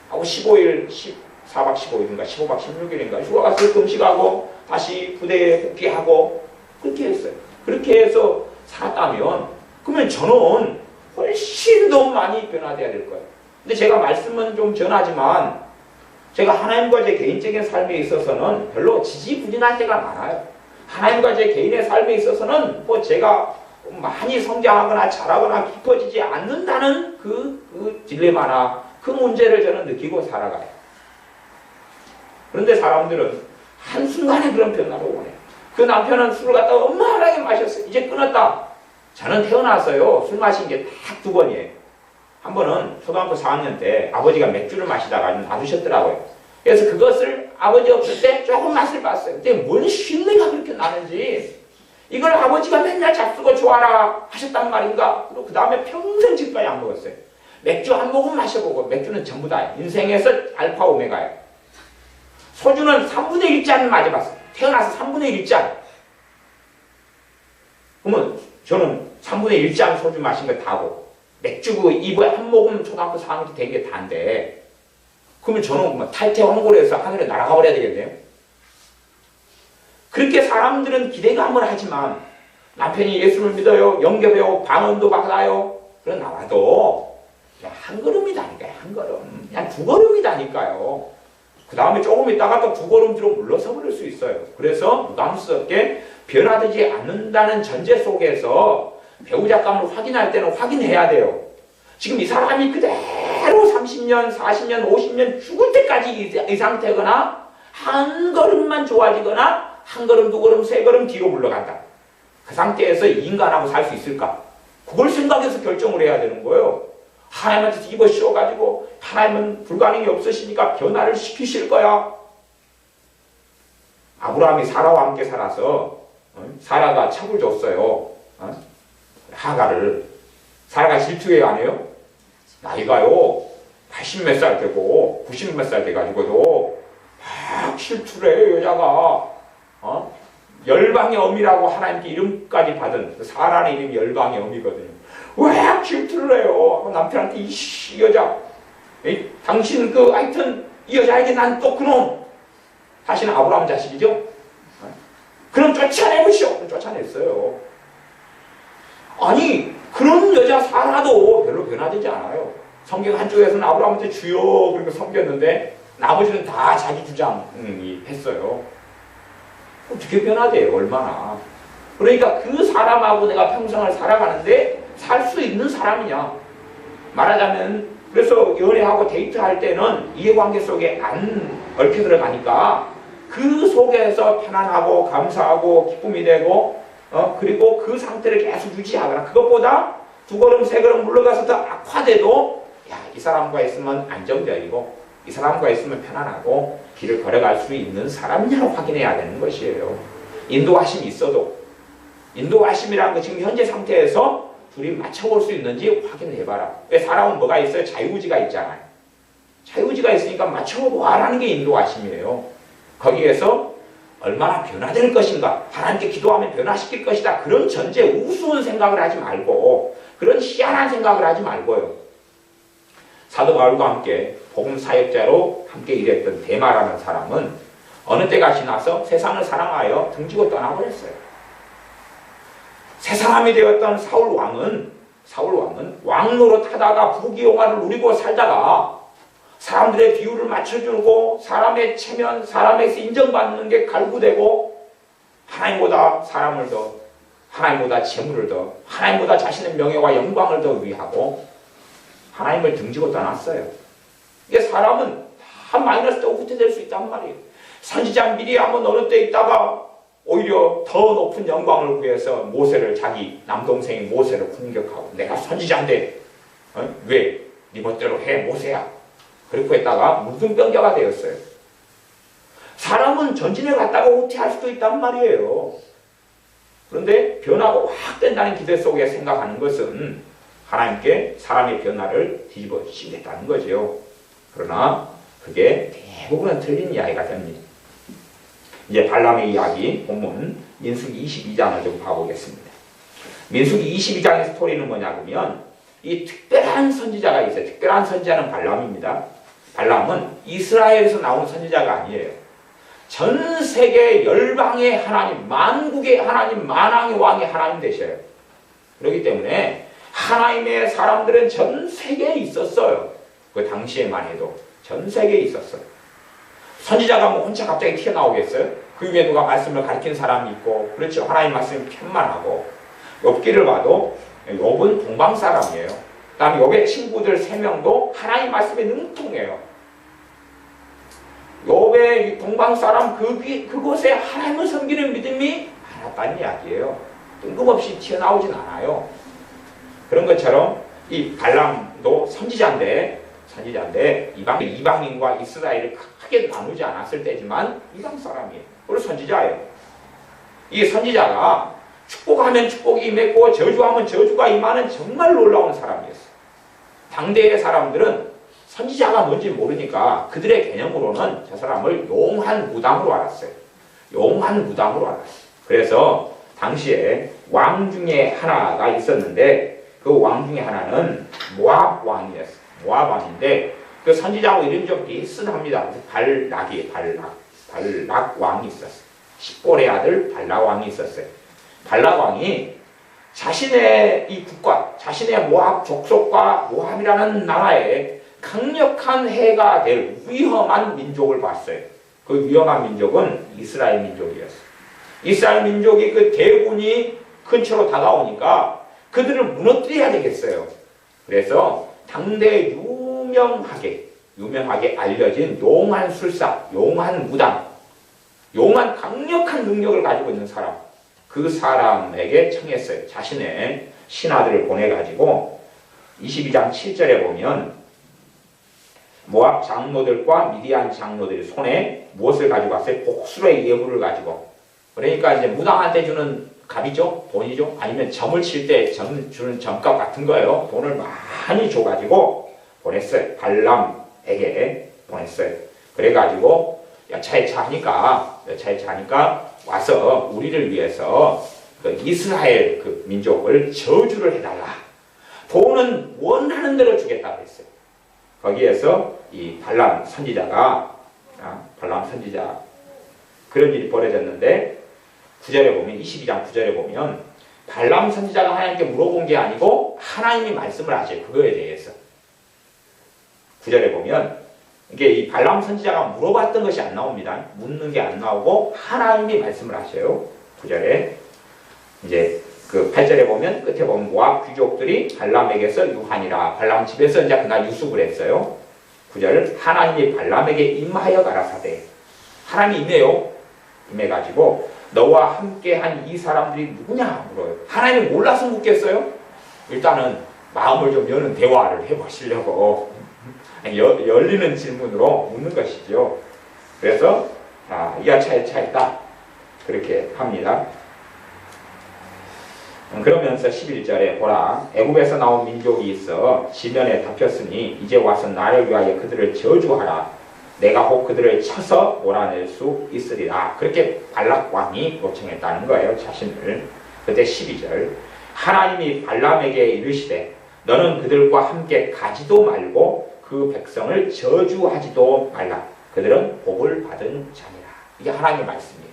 하고 15일, 4박 15일인가 15박 16일인가 휴가 가서 금식하고 다시 부대에 복귀하고 그렇게 했어요. 그렇게 해서 살았다면 그러면 저는 훨씬 더 많이 변화돼야 될 거예요. 근데 제가 말씀은 좀 전하지만 제가 하나님과 제 개인적인 삶에 있어서는 별로 지지부진할 때가 많아요. 하나님과 제 개인의 삶에 있어서는 뭐 제가 많이 성장하거나 잘하거나 깊어지지 않는다는 그 딜레마나 그 문제를 저는 느끼고 살아가요. 그런데 사람들은 한순간에 그런 변화를 원해요. 그 남편은 술을 갖다가 어마어마하게 마셨어요. 이제 끊었다. 저는 태어나서요 술 마신 게 딱 2번이에요. 한 번은 초등학교 4학년 때 아버지가 맥주를 마시다가 놔두셨더라고요. 그래서 그것을 아버지 없을 때 조금 맛을 봤어요. 근데 뭔 쉰내가 그렇게 나는지 이걸 아버지가 맨날 잡수고 좋아라 하셨단 말인가. 그리고 그 다음에 평생 지금까지 안 먹었어요. 맥주 한 모금 마셔보고 맥주는 전부 다 인생에서 알파 오메가예요. 소주는 3분의 1잔 맞아봤어요. 태어나서 3분의 1잔. 그러면 저는 3분의 1잔 소주 마신 거 다고 맥주 그 입에 한 모금 초등학교 4학년 때 된 게 다인데 그러면 저는 뭐 탈퇴 황골에서 하늘에 날아가 버려야 되겠네요. 그렇게 사람들은 기대감을 하지만 남편이 예수를 믿어요. 영접해요. 방언도 받아요. 그런 나와도 그냥 한 걸음이다니까요. 한 걸음. 그냥 2걸음이다니까요. 그 다음에 조금 있다가 또 2걸음 뒤로 물러서 버릴 수 있어요. 그래서 부담스럽게 변화되지 않는다는 전제 속에서 배우자감을 확인할 때는 확인해야 돼요. 지금 이 사람이 그대로 30년, 40년, 50년 죽을 때까지 이 상태거나 한 걸음만 좋아지거나 한 걸음, 2걸음, 3걸음 뒤로 물러간다. 그 상태에서 이 인간하고 살 수 있을까? 그걸 생각해서 결정을 해야 되는 거예요. 하나님한테 입어 씌워가지고 하나님은 불가능이 없으시니까 변화를 시키실 거야. 아브라함이 사라와 함께 살아서 사라가 첩을 줬어요. 하가를. 사라가 질투해요, 안 해요? 나이가요 80 몇 살 되고 90 몇 살 돼가지고도 막 질투를 해요, 여자가. 열방의 어미라고 하나님께 이름까지 받은 사라의 이름이 열방의 어미거든요. 왜 질투를 해요? 남편한테 이 여자, 당신 하여튼 이 여자에게 난 또 그놈. 다시는 아브라함 자식이죠? 그럼 쫓아내보시오. 쫓아냈어요. 아니 그런 여자 사라도 별로 변화되지 않아요. 성경 한쪽에서는 아브라함한테 주여 그렇게 섬겼는데 나머지는 다 자기 주장이 했어요. 어떻게 변화돼요? 얼마나. 그러니까 그 사람하고 내가 평생을 살아가는데 살 수 있는 사람이냐. 말하자면 그래서 연애하고 데이트할 때는 이해관계 속에 안 얽혀 들어가니까 그 속에서 편안하고 감사하고 기쁨이 되고 그리고 그 상태를 계속 유지하거나 그것보다 2걸음 3걸음 물러가서 더 악화돼도 이 사람과 있으면 안정적이고 이 사람과 있으면 편안하고 길을 걸어갈 수 있는 사람이냐고 확인해야 되는 것이에요. 인도하심이 있어도 인도하심이라는 거 지금 현재 상태에서 둘이 맞춰볼 수 있는지 확인해봐라. 왜 사람은 뭐가 있어요? 자유의지가 있잖아요. 자유의지가 있으니까 맞춰보아라는 게 인도하심이에요. 거기에서 얼마나 변화될 것인가, 하나님께 기도하면 변화시킬 것이다, 그런 전제 우스운 생각을 하지 말고 그런 희한한 생각을 하지 말고요. 사도 바울과 함께 복음 사역자로 함께 일했던 데마라는 사람은 어느 때가 지나서 세상을 사랑하여 등지고 떠나버렸어요. 새 사람이 되었던 사울 왕은 왕 노릇하다가 부귀영화를 누리고 살다가 사람들의 비율을 맞춰주고 사람의 체면, 사람에서 인정받는 게 갈구되고 하나님보다 사람을 더, 하나님보다 재물을 더, 하나님보다 자신의 명예와 영광을 더 위하고 하나님을 등지고 떠났어요. 이게 사람은 다 마이너스 되고 후퇴될 수 있단 말이에요. 선지자 미리암은 어느 때 있다가 오히려 더 높은 영광을 구해서 모세를, 자기 남동생인 모세를 공격하고 내가 선지자인데 왜 네 멋대로 해 모세야. 그렇게 했다가 무등병자가 되었어요. 사람은 전진에 갔다가 후퇴할 수도 있단 말이에요. 그런데 변화가 확 된다는 기대 속에 생각하는 것은 하나님께 사람의 변화를 뒤집어 씌우겠다는 거죠. 그러나 그게 대부분은 틀린 이야기가 됩니다. 이제 발람의 이야기 본문 민수기 22장을 좀 봐보겠습니다. 민수기 22장의 스토리는 뭐냐면 이 특별한 선지자가 있어요. 특별한 선지자는 발람입니다. 발람은 이스라엘에서 나온 선지자가 아니에요. 전 세계 열방의 하나님, 만국의 하나님, 만왕의 왕의 하나님 되셔요. 그렇기 때문에 하나님의 사람들은 전 세계에 있었어요. 그 당시에만 해도 전 세계에 있었어요. 선지자가 뭐 혼자 갑자기 튀어나오겠어요? 그 위에 누가 말씀을 가르친 사람이 있고, 그렇죠. 하나님 말씀을 편만하고. 욥기를 봐도 욥은 동방 사람이에요. 그 다음에 욥의 친구들 3명도 하나님 말씀에 능통해요. 욥의 동방 사람 그곳에 하나님을 섬기는 믿음이 많았다는 이야기예요. 뜬금없이 튀어나오진 않아요. 그런 것처럼 이 발람도 선지자인데 이방인과 이스라엘을 크게 나누지 않았을 때지만 이방 사람이에요. 그리고 선지자예요. 이 선지자가 축복하면 축복이 임했고 저주하면 저주가 임하는 정말 놀라운 사람이었어요. 당대의 사람들은 선지자가 뭔지 모르니까 그들의 개념으로는 저 사람을 용한 무당으로 알았어요. 용한 무당으로 알았어요. 그래서 당시에 왕 중에 하나가 있었는데 그 왕 중에 하나는 모압 왕이었어요. 모압 왕인데 그 선지자하고 이름이 좀 비슷합니다. 발락 왕이 있었어요. 십볼의 아들 발락 왕이 있었어요. 발락 왕이 자신의 이 국가, 자신의 모압 족속과 모압이라는 나라에 강력한 해가 될 위험한 민족을 봤어요. 그 위험한 민족은 이스라엘 민족이었어요. 이스라엘 민족이 그 대군이 근처로 다가오니까 그들을 무너뜨려야 되겠어요. 그래서 당대 유명하게 알려진 용한 술사, 용한 무당, 용한 강력한 능력을 가지고 있는 사람, 그 사람에게 청했어요. 자신의 신하들을 보내가지고 22장 7절에 보면 모압 장로들과 미디안 장로들이 손에 무엇을 가지고 왔어요? 복수의 예물을 가지고. 그러니까 이제 무당한테 주는 값이죠? 돈이죠? 아니면 점을 칠 때 주는 점값 같은 거예요. 돈을 많이 줘가지고 보냈어요. 발람에게 보냈어요. 그래가지고 여차여차 하니까 와서 우리를 위해서 그 이스라엘 그 민족을 저주를 해달라. 돈은 원하는 대로 주겠다고 했어요. 거기에서 이 발람 선지자 그런 일이 벌어졌는데 9절에 보면 22장 9절에 보면 발람 선지자가 하나님께 물어본 게 아니고 하나님이 말씀을 하셔요. 그거에 대해서 9절에 보면 이게 이 발람 선지자가 물어봤던 것이 안 나옵니다. 묻는 게 안 나오고 하나님이 말씀을 하셔요. 9절에 이제 그 8절에 보면 끝에 보면 모압 귀족들이 발람에게서 유하니라. 발람 집에서 이제 그날 유숙을 했어요. 9절 하나님이 발람에게 임하여 가라사대. 하나님이 임해요. 임해가지고 너와 함께한 이 사람들이 누구냐 물어요. 하나님이 몰라서 묻겠어요? 일단은 마음을 좀 여는 대화를 해보시려고 열리는 질문으로 묻는 것이죠. 그래서 이하차이다 그렇게 합니다. 그러면서 11절에 보라 애굽에서 나온 민족이 있어 지면에 덮였으니 이제 와서 나를 위하여 그들을 저주하라. 내가 혹 그들을 쳐서 몰아낼 수 있으리라. 그렇게 발락 왕이 요청했다는 거예요. 자신을. 그때 12절 하나님이 발람에게 이르시되 너는 그들과 함께 가지도 말고 그 백성을 저주하지도 말라. 그들은 복을 받은 자니라. 이게 하나님의 말씀이에요.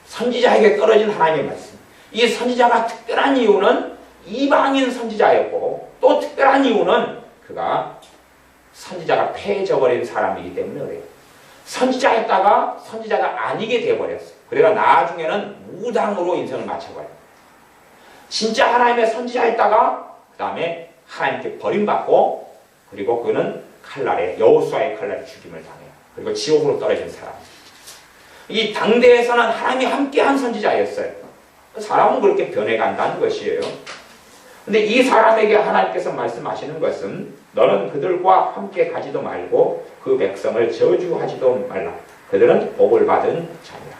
선지자에게 떨어진 하나님의 말씀. 이 선지자가 특별한 이유는 이방인 선지자였고 또 특별한 이유는 그가 선지자가 폐해져버린 사람이기 때문에 그래요. 선지자였다가 선지자가 아니게 돼버렸어요. 그래가 나중에는 무당으로 인생을 마쳐버려요. 진짜 하나님의 선지자였다가 그 다음에 하나님께 버림받고 그리고 그는 여호수아의 칼날에 죽임을 당해요. 그리고 지옥으로 떨어진 사람. 이 당대에서는 하나님이 함께한 선지자였어요. 사람은 그렇게 변해간다는 것이에요. 근데 이 사람에게 하나님께서 말씀하시는 것은 너는 그들과 함께 가지도 말고 그 백성을 저주하지도 말라. 그들은 복을 받은 자니라.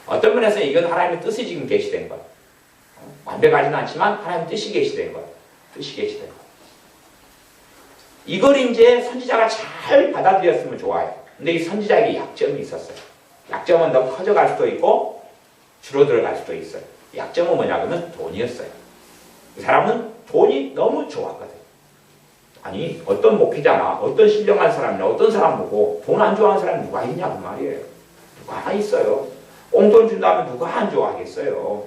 어떤 면에서 이건 하나님의 뜻이 지금 계시된 것. 완벽하지는 않지만 하나님의 뜻이 계시된 것. 뜻이 계시된 것. 이걸 이제 선지자가 잘 받아들였으면 좋아요. 근데 이 선지자에게 약점이 있었어요. 약점은 더 커져갈 수도 있고 줄어들어갈 수도 있어요. 약점은 뭐냐 그러면 돈이었어요. 이 사람은 돈이 너무 좋았거든요. 아니 어떤 목회자나 어떤 신령한 사람이나 어떤 사람 보고 돈 안 좋아하는 사람이 누가 있냐고 말이에요. 누가 있어요. 꽁돈 준다면 누가 안 좋아하겠어요.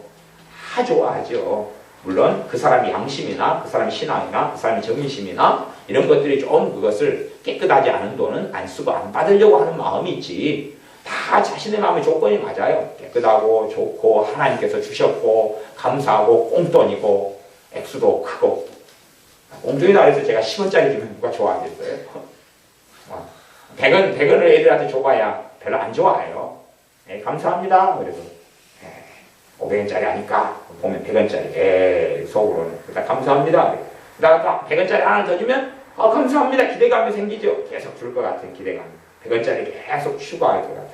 다 좋아하죠. 물론 그 사람이 양심이나 그 사람이 신앙이나 그 사람이 정의심이나 이런 것들이 좀 그것을 깨끗하지 않은 돈은 안 쓰고 안 받으려고 하는 마음이 있지. 다 자신의 마음의 조건이 맞아요. 깨끗하고 좋고 하나님께서 주셨고 감사하고 꽁돈이고 액수도 크고. 꽁돈이다 그래서 제가 10원짜리 주면 누가 좋아하겠어요? 100원을 애들한테 줘봐야 별로 안 좋아해요. 네, 감사합니다. 그래도 500원짜리 하니까 보면 100원짜리 속으로는 일단 감사합니다. 그다가 100원짜리 하나 더 주면 감사합니다. 기대감이 생기죠. 계속 줄 것 같은 기대감. 100원짜리 계속 추가할 것 같은.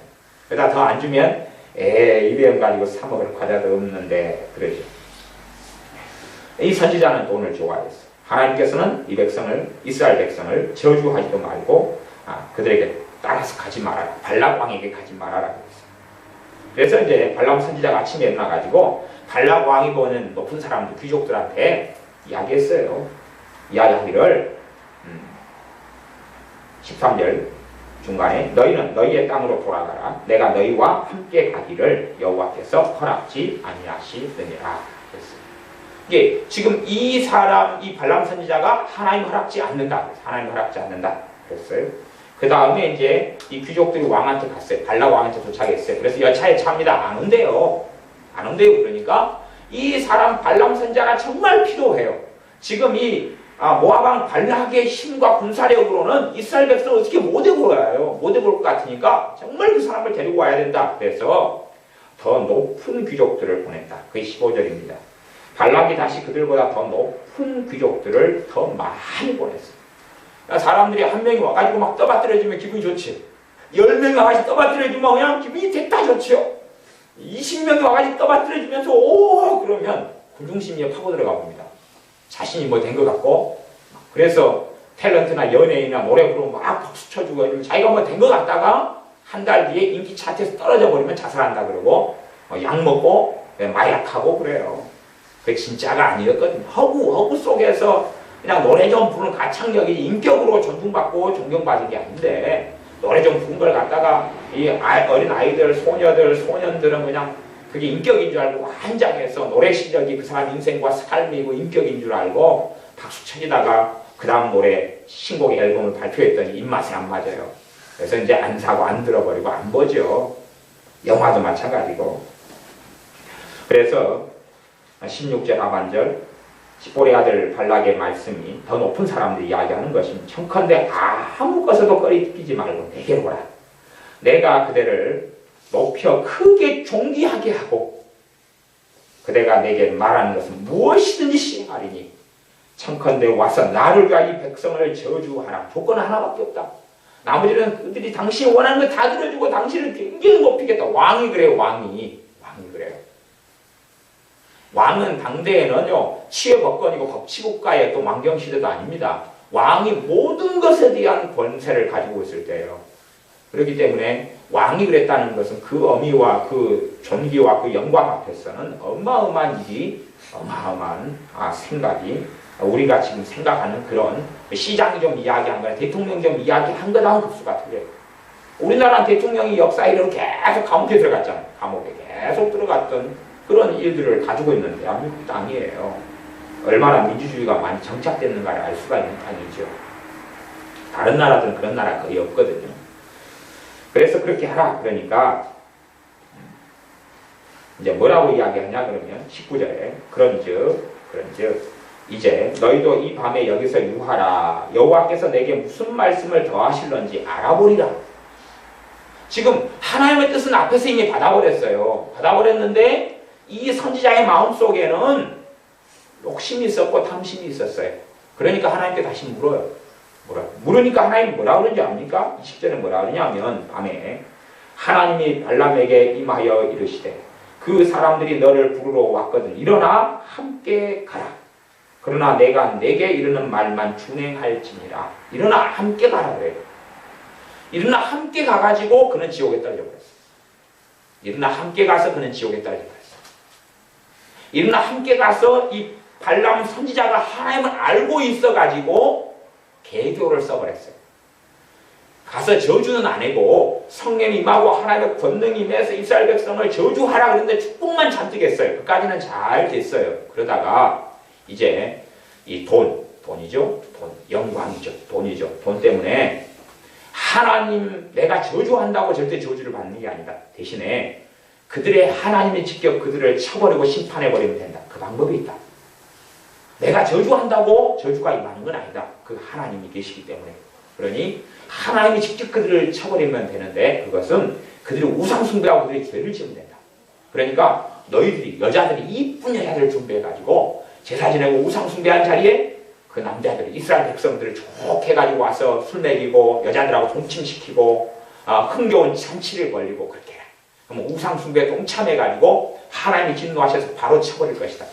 그러다 더 안 주면 200원 가지고 사 먹을 과자도 없는데 그러죠. 이 선지자는 돈을 좋아했어. 하나님께서는 이 백성을 이스라엘 백성을 저주하지도 말고 그들에게 따라서 가지 말아라. 발락 왕에게 가지 말아라. 그래서 이제 발람 선지자가 아침에 일어나가지고 발락 왕이 보는 높은 사람들 귀족들한테 이야기했어요. 이야기하기를 13절 중간에 너희는 너희의 땅으로 돌아가라. 내가 너희와 함께 가기를 여호와께서 허락지 아니하시느니라. 그랬어요. 이게 지금 이 사람 이 발람 선지자가 하나님 허락지 않는다. 하나님 허락지 않는다. 그랬어요. 그 다음에 이제 이 귀족들이 왕한테 갔어요. 발락 왕한테 도착했어요. 그래서 여차에 찹니다. 안 온대요. 안 온대요. 그러니까 이 사람 발람 선지자가 정말 필요해요. 지금 이 모압 왕 발락의 힘과 군사력으로는 이스라엘 백성을 어떻게 못 해볼까요? 못 해볼 것 같으니까 정말 그 사람을 데리고 와야 된다. 그래서 더 높은 귀족들을 보냈다. 그게 15절입니다. 발락이 다시 그들보다 더 높은 귀족들을 더 많이 보냈어요. 사람들이 한 명이 와가지고 막 떠받들어주면 기분이 좋지. 10명이 와가지고 떠받들어주면 그냥 기분이 됐다 좋지요. 20명이 와가지고 떠받들어주면서 오 그러면 군중심리에 파고 들어가 봅니다. 자신이 뭐 된 것 같고 그래서 탤런트나 연예인이나 노래 부르고 막 박수 쳐주고 자기가 뭐 된 것 같다가 한 달 뒤에 인기 차트에서 떨어져 버리면 자살한다 그러고 약 먹고 마약하고 그래요. 그게 진짜가 아니었거든요. 허구 속에서 그냥 노래 좀 부르는 가창력이 인격으로 존중받고 존경받은 게 아닌데 노래 좀 부른 걸 갖다가 이 어린 아이들, 소녀들, 소년들은 그냥 그게 인격인 줄 알고 환장해서 노래 실력이 그 사람 인생과 삶이고 인격인 줄 알고 박수 쳐지다가 그 다음 노래 신곡 앨범을 발표했더니 입맛에 안 맞아요. 그래서 이제 안 사고 안 들어버리고 안 보죠. 영화도 마찬가지고. 그래서 16절 하반절 시보리 아들 발락의 말씀이 더 높은 사람들이 이야기하는 것이 청컨대 아무 것에도 꺼리끼지 말고 내게로 오라. 내가 그대를 높여 크게 존귀하게 하고 그대가 내게 말하는 것은 무엇이든지 시행하리니 청컨대 와서 나를 위하여 이 백성을 저주하라. 조건 하나밖에 없다. 나머지는 그들이 당신이 원하는 거 다 들어주고 당신을 굉장히 높이겠다. 왕이 그래요. 왕이 그래요. 왕은 당대에는요 치외법권이고 법치국가의 또 왕경시대도 아닙니다. 왕이 모든 것에 대한 권세를 가지고 있을 때예요. 그렇기 때문에 왕이 그랬다는 것은 그 어미와 그 존귀와 그 영광 앞에서는 어마어마한 일이 어마어마한 생각이 우리가 지금 생각하는 그런 시장이 좀 이야기한 거나 대통령이 좀 이야기한 거랑 급수가 틀려요. 우리나라 대통령이 역사에 계속 감옥에 들어갔잖아요. 감옥에 계속 들어갔던 그런 일들을 가지고 있는 대한민국 땅이에요. 얼마나 민주주의가 많이 정착됐는가를 알 수가 있는 땅이죠. 다른 나라들은 그런 나라 거의 없거든요. 그래서 그렇게 하라. 그러니까 이제 뭐라고 이야기하냐 그러면 19절에 그런즉 이제 너희도 이 밤에 여기서 유하라. 여호와께서 내게 무슨 말씀을 더하실런지 알아보리라. 지금 하나님의 뜻은 앞에서 이미 받아버렸어요. 받아버렸는데 이 선지자의 마음속에는 욕심이 있었고 탐심이 있었어요. 그러니까 하나님께 다시 물어요. 물으니까 하나님 뭐라 그러는지 압니까? 20절에 뭐라 그러냐면 밤에 하나님이 발람에게 임하여 이르시되 그 사람들이 너를 부르러 왔거든. 일어나 함께 가라. 그러나 내가 내게 이르는 말만 준행할지니라. 일어나 함께 가라 그래요. 일어나 함께 가가지고 그는 지옥에 떨어져버렸어. 일어나 함께 가서 그는 지옥에 떨어져버렸어. 일어나 함께 가서 이 발람 선지자가 하나님을 알고 있어가지고 계교를 써버렸어요. 가서 저주는 안 하고 성령이 임하고 하나님의 권능이 임해서 이스라엘 백성을 저주하라 그랬는데 축복만 잔뜩 했어요. 그까지는 잘 됐어요. 그러다가 이제 이 돈이죠. 돈, 영광이죠. 돈이죠. 돈 때문에 하나님 내가 저주한다고 절대 저주를 받는 게 아니다. 대신에 그들의 하나님이 직접 그들을 쳐버리고 심판해버리면 된다. 그 방법이 있다. 내가 저주한다고 저주가 임하는 건 아니다. 그 하나님이 계시기 때문에. 그러니 하나님이 직접 그들을 쳐버리면 되는데 그것은 그들이 우상 숭배하고 그들이 죄를 지으면 된다. 그러니까 너희들이 여자들이 이쁜 여자들을 준비해가지고 제사 지내고 우상 숭배한 자리에 그 남자들이 이스라엘 백성들을 좋게 가지고 와서 술 먹이고 여자들하고 동침시키고 흥겨운 잔치를 벌리고 그렇게 해라. 그럼 우상 숭배에 동참해가지고 하나님이 진노하셔서 바로 쳐버릴 것이다.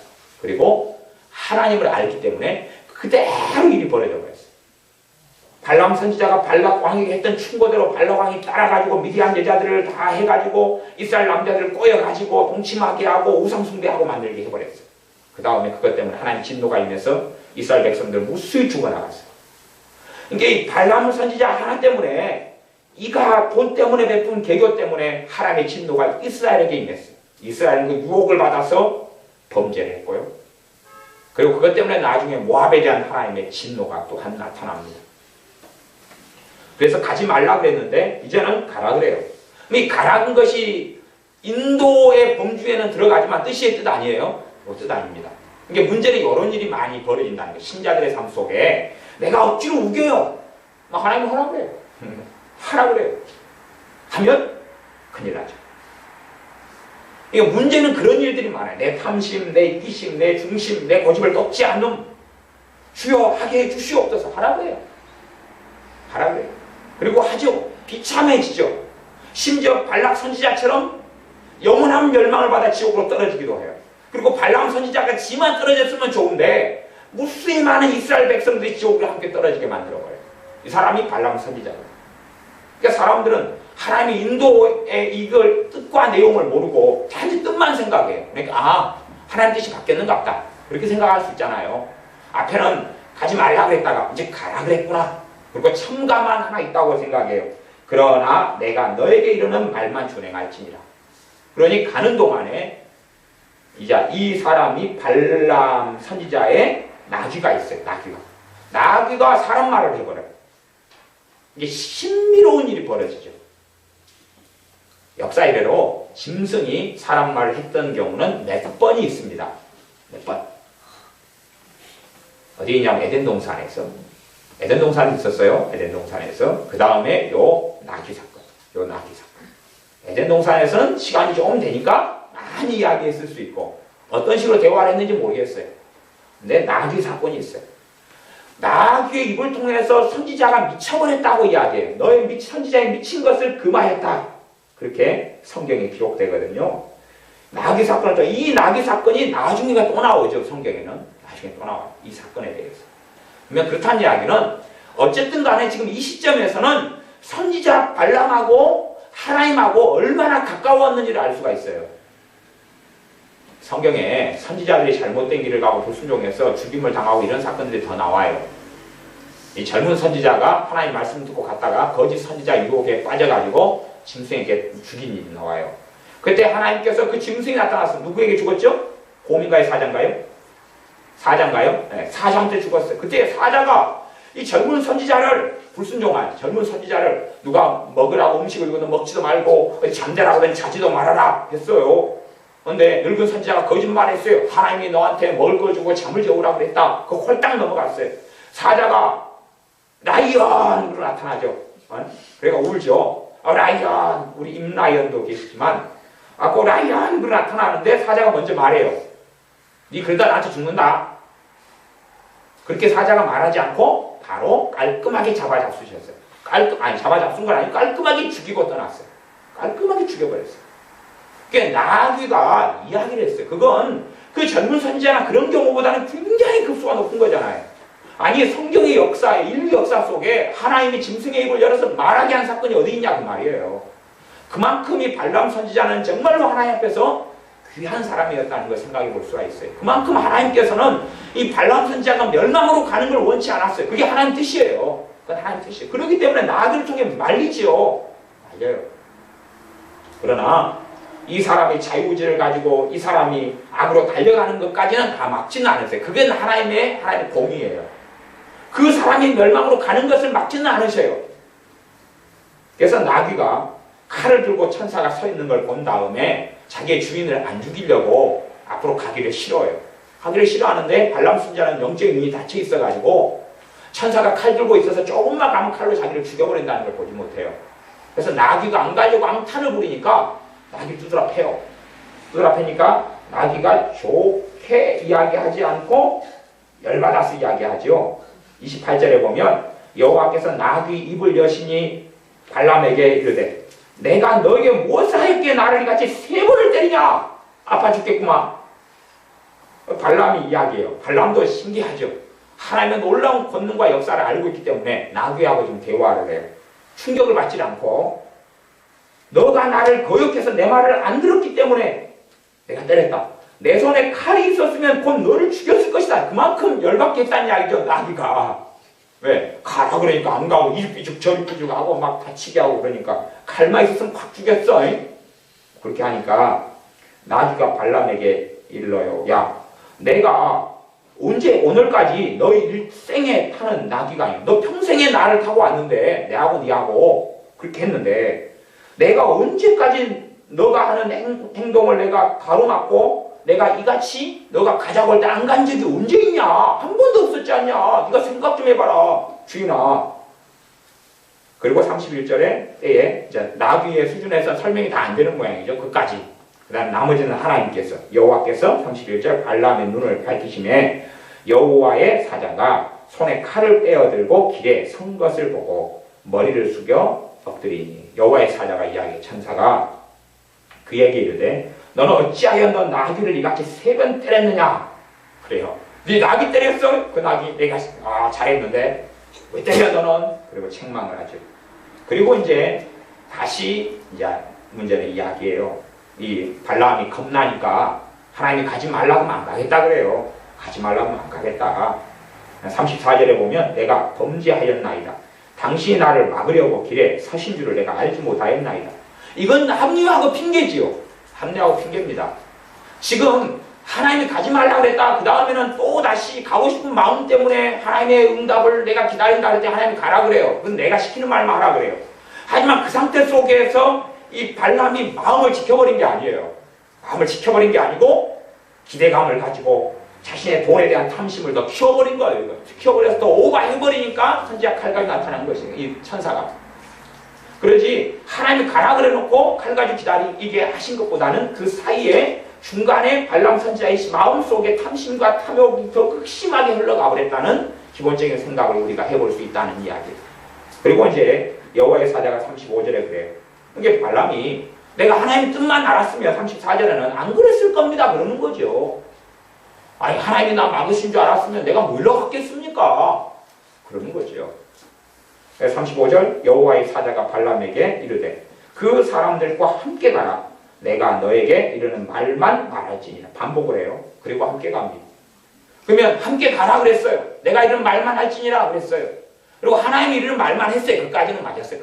그리고 하나님을 알기 때문에 그대로 일이 벌어져 버렸어요. 발람 선지자가 발락 왕에게 했던 충고대로 발락 왕이 따라가지고 미디안 여자들을 다 해가지고 이스라엘 남자들을 꼬여가지고 동침하게 하고 우상숭배하고 만들게 해버렸어요. 그 다음에 그것 때문에 하나님 진노가 임해서 이스라엘 백성들 무수히 죽어나갔어요. 그러니까 이 발람 선지자 하나 때문에 이가 돈 때문에 베푼 계교 때문에 하나님의 진노가 이스라엘에게 임했어요. 이스라엘은 그 유혹을 받아서 범죄를 했고요. 그리고 그것 때문에 나중에 모압에 대한 하나님의 진노가 또한 나타납니다. 그래서 가지 말라 그랬는데 이제는 가라 그래요. 이 가라는 것이 인도의 범주에는 들어가지만 뜻이 뜻 아니에요. 뜻 아닙니다. 그러니까 문제는 이런 일이 많이 벌어진다는 거예요. 신자들의 삶 속에 내가 억지로 우겨요. 하나님 하라 그래요. 하라 그래요. 하면 큰일 나죠. 그러니까 문제는 그런 일들이 많아요. 내 탐심, 내 이기심, 내 중심, 내 고집을 꺾지 않는 주여 하게 해주시옵소서 하라 그래요. 하라 그래요. 그리고 하죠. 비참해지죠. 심지어 발락 선지자처럼 영원한 멸망을 받아 지옥으로 떨어지기도 해요. 그리고 발람 선지자가 지만 떨어졌으면 좋은데 무수히 많은 이스라엘 백성들이 지옥으로 함께 떨어지게 만들어버려요. 이 사람이 발람 선지자거든요. 그러니까 사람들은 하나님의 인도의 이걸 뜻과 내용을 모르고 단지 뜻만 생각해요. 그러니까 하나님 뜻이 바뀌었는가 보다. 그렇게 생각할 수 있잖아요. 앞에는 가지 말라 그랬다가 이제 가라 그랬구나. 그리고 첨가만 하나 있다고 생각해요. 그러나 내가 너에게 이르는 말만 준행할지니라. 그러니 가는 동안에 이제 이 사람이 발람 선지자의 나귀가 있어요. 나귀가 사람 말을 해버려요. 이게 신비로운 일이 벌어지죠. 역사 이래로 짐승이 사람 말을 했던 경우는 몇 번이 있습니다. 몇 번. 어디 있냐면 에덴 동산에서 있었어요. 에덴 동산에서. 그 다음에 요 나귀 사건. 에덴 동산에서는 시간이 조금 되니까 많이 이야기했을 수 있고 어떤 식으로 대화를 했는지 모르겠어요. 근데 나귀 사건이 있어요. 나귀의 입을 통해서 선지자가 미쳐버렸다고 이야기해요. 너의 선지자의 미친 것을 금하였다. 그렇게 성경에 기록되거든요. 나귀 사건을 이 나귀 사건이 나중에가 또 나오죠. 성경에는 나중에 또 나와요. 이 사건에 대해서. 그러면 그렇다는 이야기는 어쨌든 간에 지금 이 시점에서는 선지자 발람하고 하나님하고 얼마나 가까웠는지를 알 수가 있어요. 성경에 선지자들이 잘못된 길을 가고 불순종해서 죽임을 당하고 이런 사건들이 더 나와요. 이 젊은 선지자가 하나님 말씀 듣고 갔다가 거짓 선지자 유혹에 빠져가지고 짐승에게 죽인 일이 나와요. 그때 하나님께서 그 짐승이 나타나서 누구에게 죽었죠? 고민가의 사자인가요? 네, 사자 때 죽었어요. 그때 사자가 이 젊은 선지자를 불순종한 젊은 선지자를 누가 먹으라고 음식을 주거든 먹지도 말고 잠자라고 자지도 말아라 했어요. 그런데 늙은 선지자가 거짓말했어요. 하나님이 너한테 먹을 걸 주고 잠을 재우라고 그랬다. 그거 홀딱 넘어갔어요. 사자가 라이언으로 나타나죠. 그러니까 울죠. 라이언, 우리 임라이언도 계시지만 그 라이언으로 나타나는데 사자가 먼저 말해요. 니 그러다 나한테 죽는다. 그렇게 사자가 말하지 않고 바로 깔끔하게 잡아잡수셨어요. 잡아잡순 건 아니고 깔끔하게 죽이고 떠났어요. 깔끔하게 죽여버렸어요. 그러니까 나귀가 이야기를 했어요. 그건 그 젊은 선지자나 그런 경우보다는 굉장히 급수가 높은 거잖아요. 아니 성경의 역사, 인류 역사 속에 하나님이 짐승의 입을 열어서 말하게 한 사건이 어디 있냐 그 말이에요. 그만큼 이 발람 선지자는 정말로 하나님 앞에서 귀한 사람이었다는 걸 생각해 볼 수가 있어요. 그만큼 하나님께서는 이 발람 선지자가 멸망으로 가는 걸 원치 않았어요. 그게 하나님 뜻이에요. 그건 하나님 뜻이에요. 그렇기 때문에 나귀를 통해 말리지요. 말려요. 그러나 이 사람이 자유의지를 가지고 이 사람이 악으로 달려가는 것까지는 다 막지는 않으세요. 그게 하나님의 공의예요. 그 사람이 멸망으로 가는 것을 막지는 않으셔요. 그래서 나귀가 칼을 들고 천사가 서 있는 걸 본 다음에 자기의 주인을 안 죽이려고 앞으로 가기를 싫어해요. 가기를 싫어하는데 발람 선지자는 영적인 눈이 닫혀 있어가지고 천사가 칼 들고 있어서 조금만 가면 칼로 자기를 죽여버린다는 걸 보지 못해요. 그래서 나귀가 안 가려고 앙탄을 부리니까 나귀 두드러 패요. 두드러 패니까 나귀가 좋게 이야기하지 않고 열받아서 이야기하죠. 28절에 보면 여호와께서 나귀 입을 여시니 발람에게 이르되 내가 너에게 무엇을 하였기에 나를 이같이 3번을 때리냐? 아파 죽겠구만. 발람이 이야기해요. 발람도 신기하죠. 하나님의 놀라운 권능과 역사를 알고 있기 때문에 나귀하고 좀 대화를 해요. 충격을 받지 않고 너가 나를 거역해서 내 말을 안 들었기 때문에 내가 때렸다. 내 손에 칼이 있었으면 곧 너를 죽였을 것이다. 그만큼 열받겠다는 이야기죠. 나귀가. 왜? 가라 그러니까 안 가고 이죽비죽 저죽비죽 하고 막 다치게 하고 그러니까 칼만 있었으면 확 죽였어. 그렇게 하니까 나귀가 발람에게 일러요. 야, 내가 언제 오늘까지 너희 일생에 타는 나귀가 아니야. 너 평생에 나를 타고 왔는데 내하고 니하고 그렇게 했는데 내가 언제까지 너가 하는 행동을 내가 가로막고 내가 이같이 너가 가자고 할 때 안 간 적이 언제 있냐? 한 번도 없었지 않냐? 네가 생각 좀 해봐라 주인아. 그리고 31절에 때에 이제 나귀의 수준에서 설명이 다 안 되는 모양이죠. 그까지. 그 다음 나머지는 하나님께서 여호와께서 31절 발람의 눈을 밝히심에 여호와의 사자가 손에 칼을 빼어들고 길에 선 것을 보고 머리를 숙여 엎드리니 여호와의 사자가 이야기해 천사가 그에게 이르되 너는 어찌하여 너 나귀를 이같이 3번 때렸느냐? 그래요. 네 나귀 때렸어? 그 나귀 내가 잘했는데 왜 때려 너는? 그리고 책망을 하죠. 그리고 이제 다시 이제 문제는 이야기예요. 이 발람이 겁나니까 하나님이 가지 말라고 하면 안 가겠다 그래요. 가지 말라고 하면 안 가겠다. 34절에 보면 내가 범죄하였나이다. 당신이 나를 막으려고 길에 서신 줄을 내가 알지 못하였나이다. 이건 합리화하고 핑계지요. 합리화하고 핑계입니다. 지금 하나님이 가지 말라고 그랬다. 그 다음에는 또 다시 가고 싶은 마음 때문에 하나님의 응답을 내가 기다린다 그럴 때 하나님이 가라 그래요. 그건 내가 시키는 말만 하라 그래요. 하지만 그 상태 속에서 이 발람이 마음을 지켜버린 게 아니에요. 마음을 지켜버린 게 아니고 기대감을 가지고 자신의 돈에 대한 탐심을 더 키워버린 거예요. 키워버려서 더 오버해버리니까 선지자 칼각이 나타난 것이에요. 이 천사가. 그러지 하나님이 가라 그래놓고 칼 가지고 기다리게 하신 것보다는 그 사이에 중간에 발람 선지자의 마음속에 탐심과 탐욕이 더 극심하게 흘러가 버렸다는 기본적인 생각을 우리가 해볼 수 있다는 이야기예요. 그리고 이제 여호와의 사자가 35절에 그래요. 이게 발람이 내가 하나님 뜻만 알았으면 34절에는 안 그랬을 겁니다. 그러는 거죠. 아니 하나님이 나 막으신 줄 알았으면 내가 뭘로 갔겠습니까? 그러는 거죠. 35절 여호와의 사자가 발람에게 이르되 그 사람들과 함께 가라. 내가 너에게 이르는 말만 말할지니라. 반복을 해요. 그리고 함께 갑니다. 그러면 함께 가라 그랬어요. 내가 이런 말만 할지니라 그랬어요. 그리고 하나님이 이르는 말만 했어요. 그까지는 맞았어요.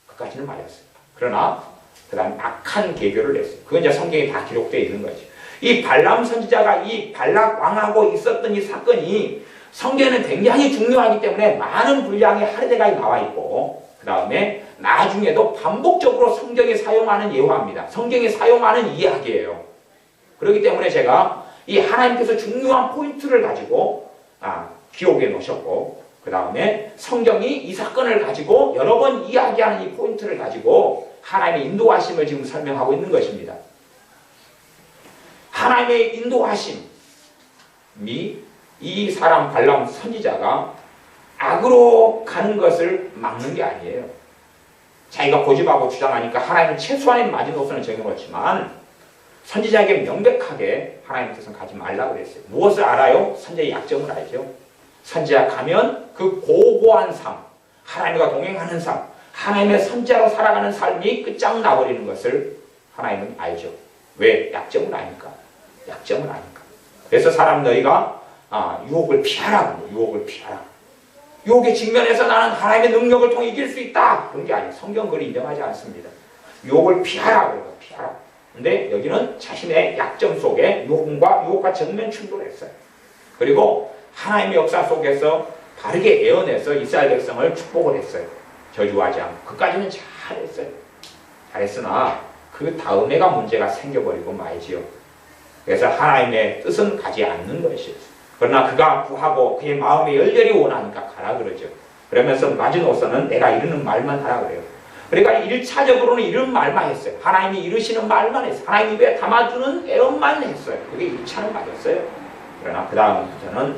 그까지는 맞았어요. 그러나 그 다음 악한 계교를 냈어요. 그건 이제 성경에 다 기록되어 있는 거죠. 이 발람 선지자가 이 발락 왕하고 있었던 이 사건이 성경에는 굉장히 중요하기 때문에 많은 분량의 할례가 나와 있고 그 다음에 나중에도 반복적으로 성경에 사용하는 예화입니다. 성경에 사용하는 이야기예요. 그렇기 때문에 제가 이 하나님께서 중요한 포인트를 가지고 기록해 놓으셨고 그 다음에 성경이 이 사건을 가지고 여러 번 이야기하는 이 포인트를 가지고 하나님의 인도하심을 지금 설명하고 있는 것입니다. 하나님의 인도하심이 이 사람 발람 선지자가 악으로 가는 것을 막는 게 아니에요. 자기가 고집하고 주장하니까 하나님은 최소한의 마지노선을 정해놓지만 선지자에게 명백하게 하나님의 뜻은 가지 말라고 그랬어요. 무엇을 알아요? 선지자의 약점을 알죠. 선지자 가면 그 고고한 삶, 하나님과 동행하는 삶, 하나님의 선지자로 살아가는 삶이 끝장나버리는 것을 하나님은 알죠. 왜? 약점을 아니까. 약점을 아니까. 그래서 사람 너희가 유혹을 피하라. 유혹을 피하라. 유혹에 직면해서 나는 하나님의 능력을 통해 이길 수 있다. 그런 게 아니에요. 성경은 그걸 인정하지 않습니다. 유혹을 피하라. 그래요. 피하라. 근데 여기는 자신의 약점 속에 유혹과 정면 충돌했어요. 그리고 하나님의 역사 속에서 바르게 애원해서 이스라엘 백성을 축복을 했어요. 저주하지 않고. 그까지는 잘했어요. 잘했으나 그 다음에가 문제가 생겨버리고 말지요. 그래서 하나님의 뜻은 가지 않는 것이었어요. 그러나 그가 구하고 그의 마음에 열렬히 원하니까 가라 그러죠. 그러면서 마지노선은 내가 이르는 말만 하라 그래요. 그러니까 1차적으로는 이런 말만 했어요. 하나님이 이루시는 말만 했어요. 하나님 입에 담아주는 애언만 했어요. 그게 1차는 맞았어요. 그러나 그 다음부터는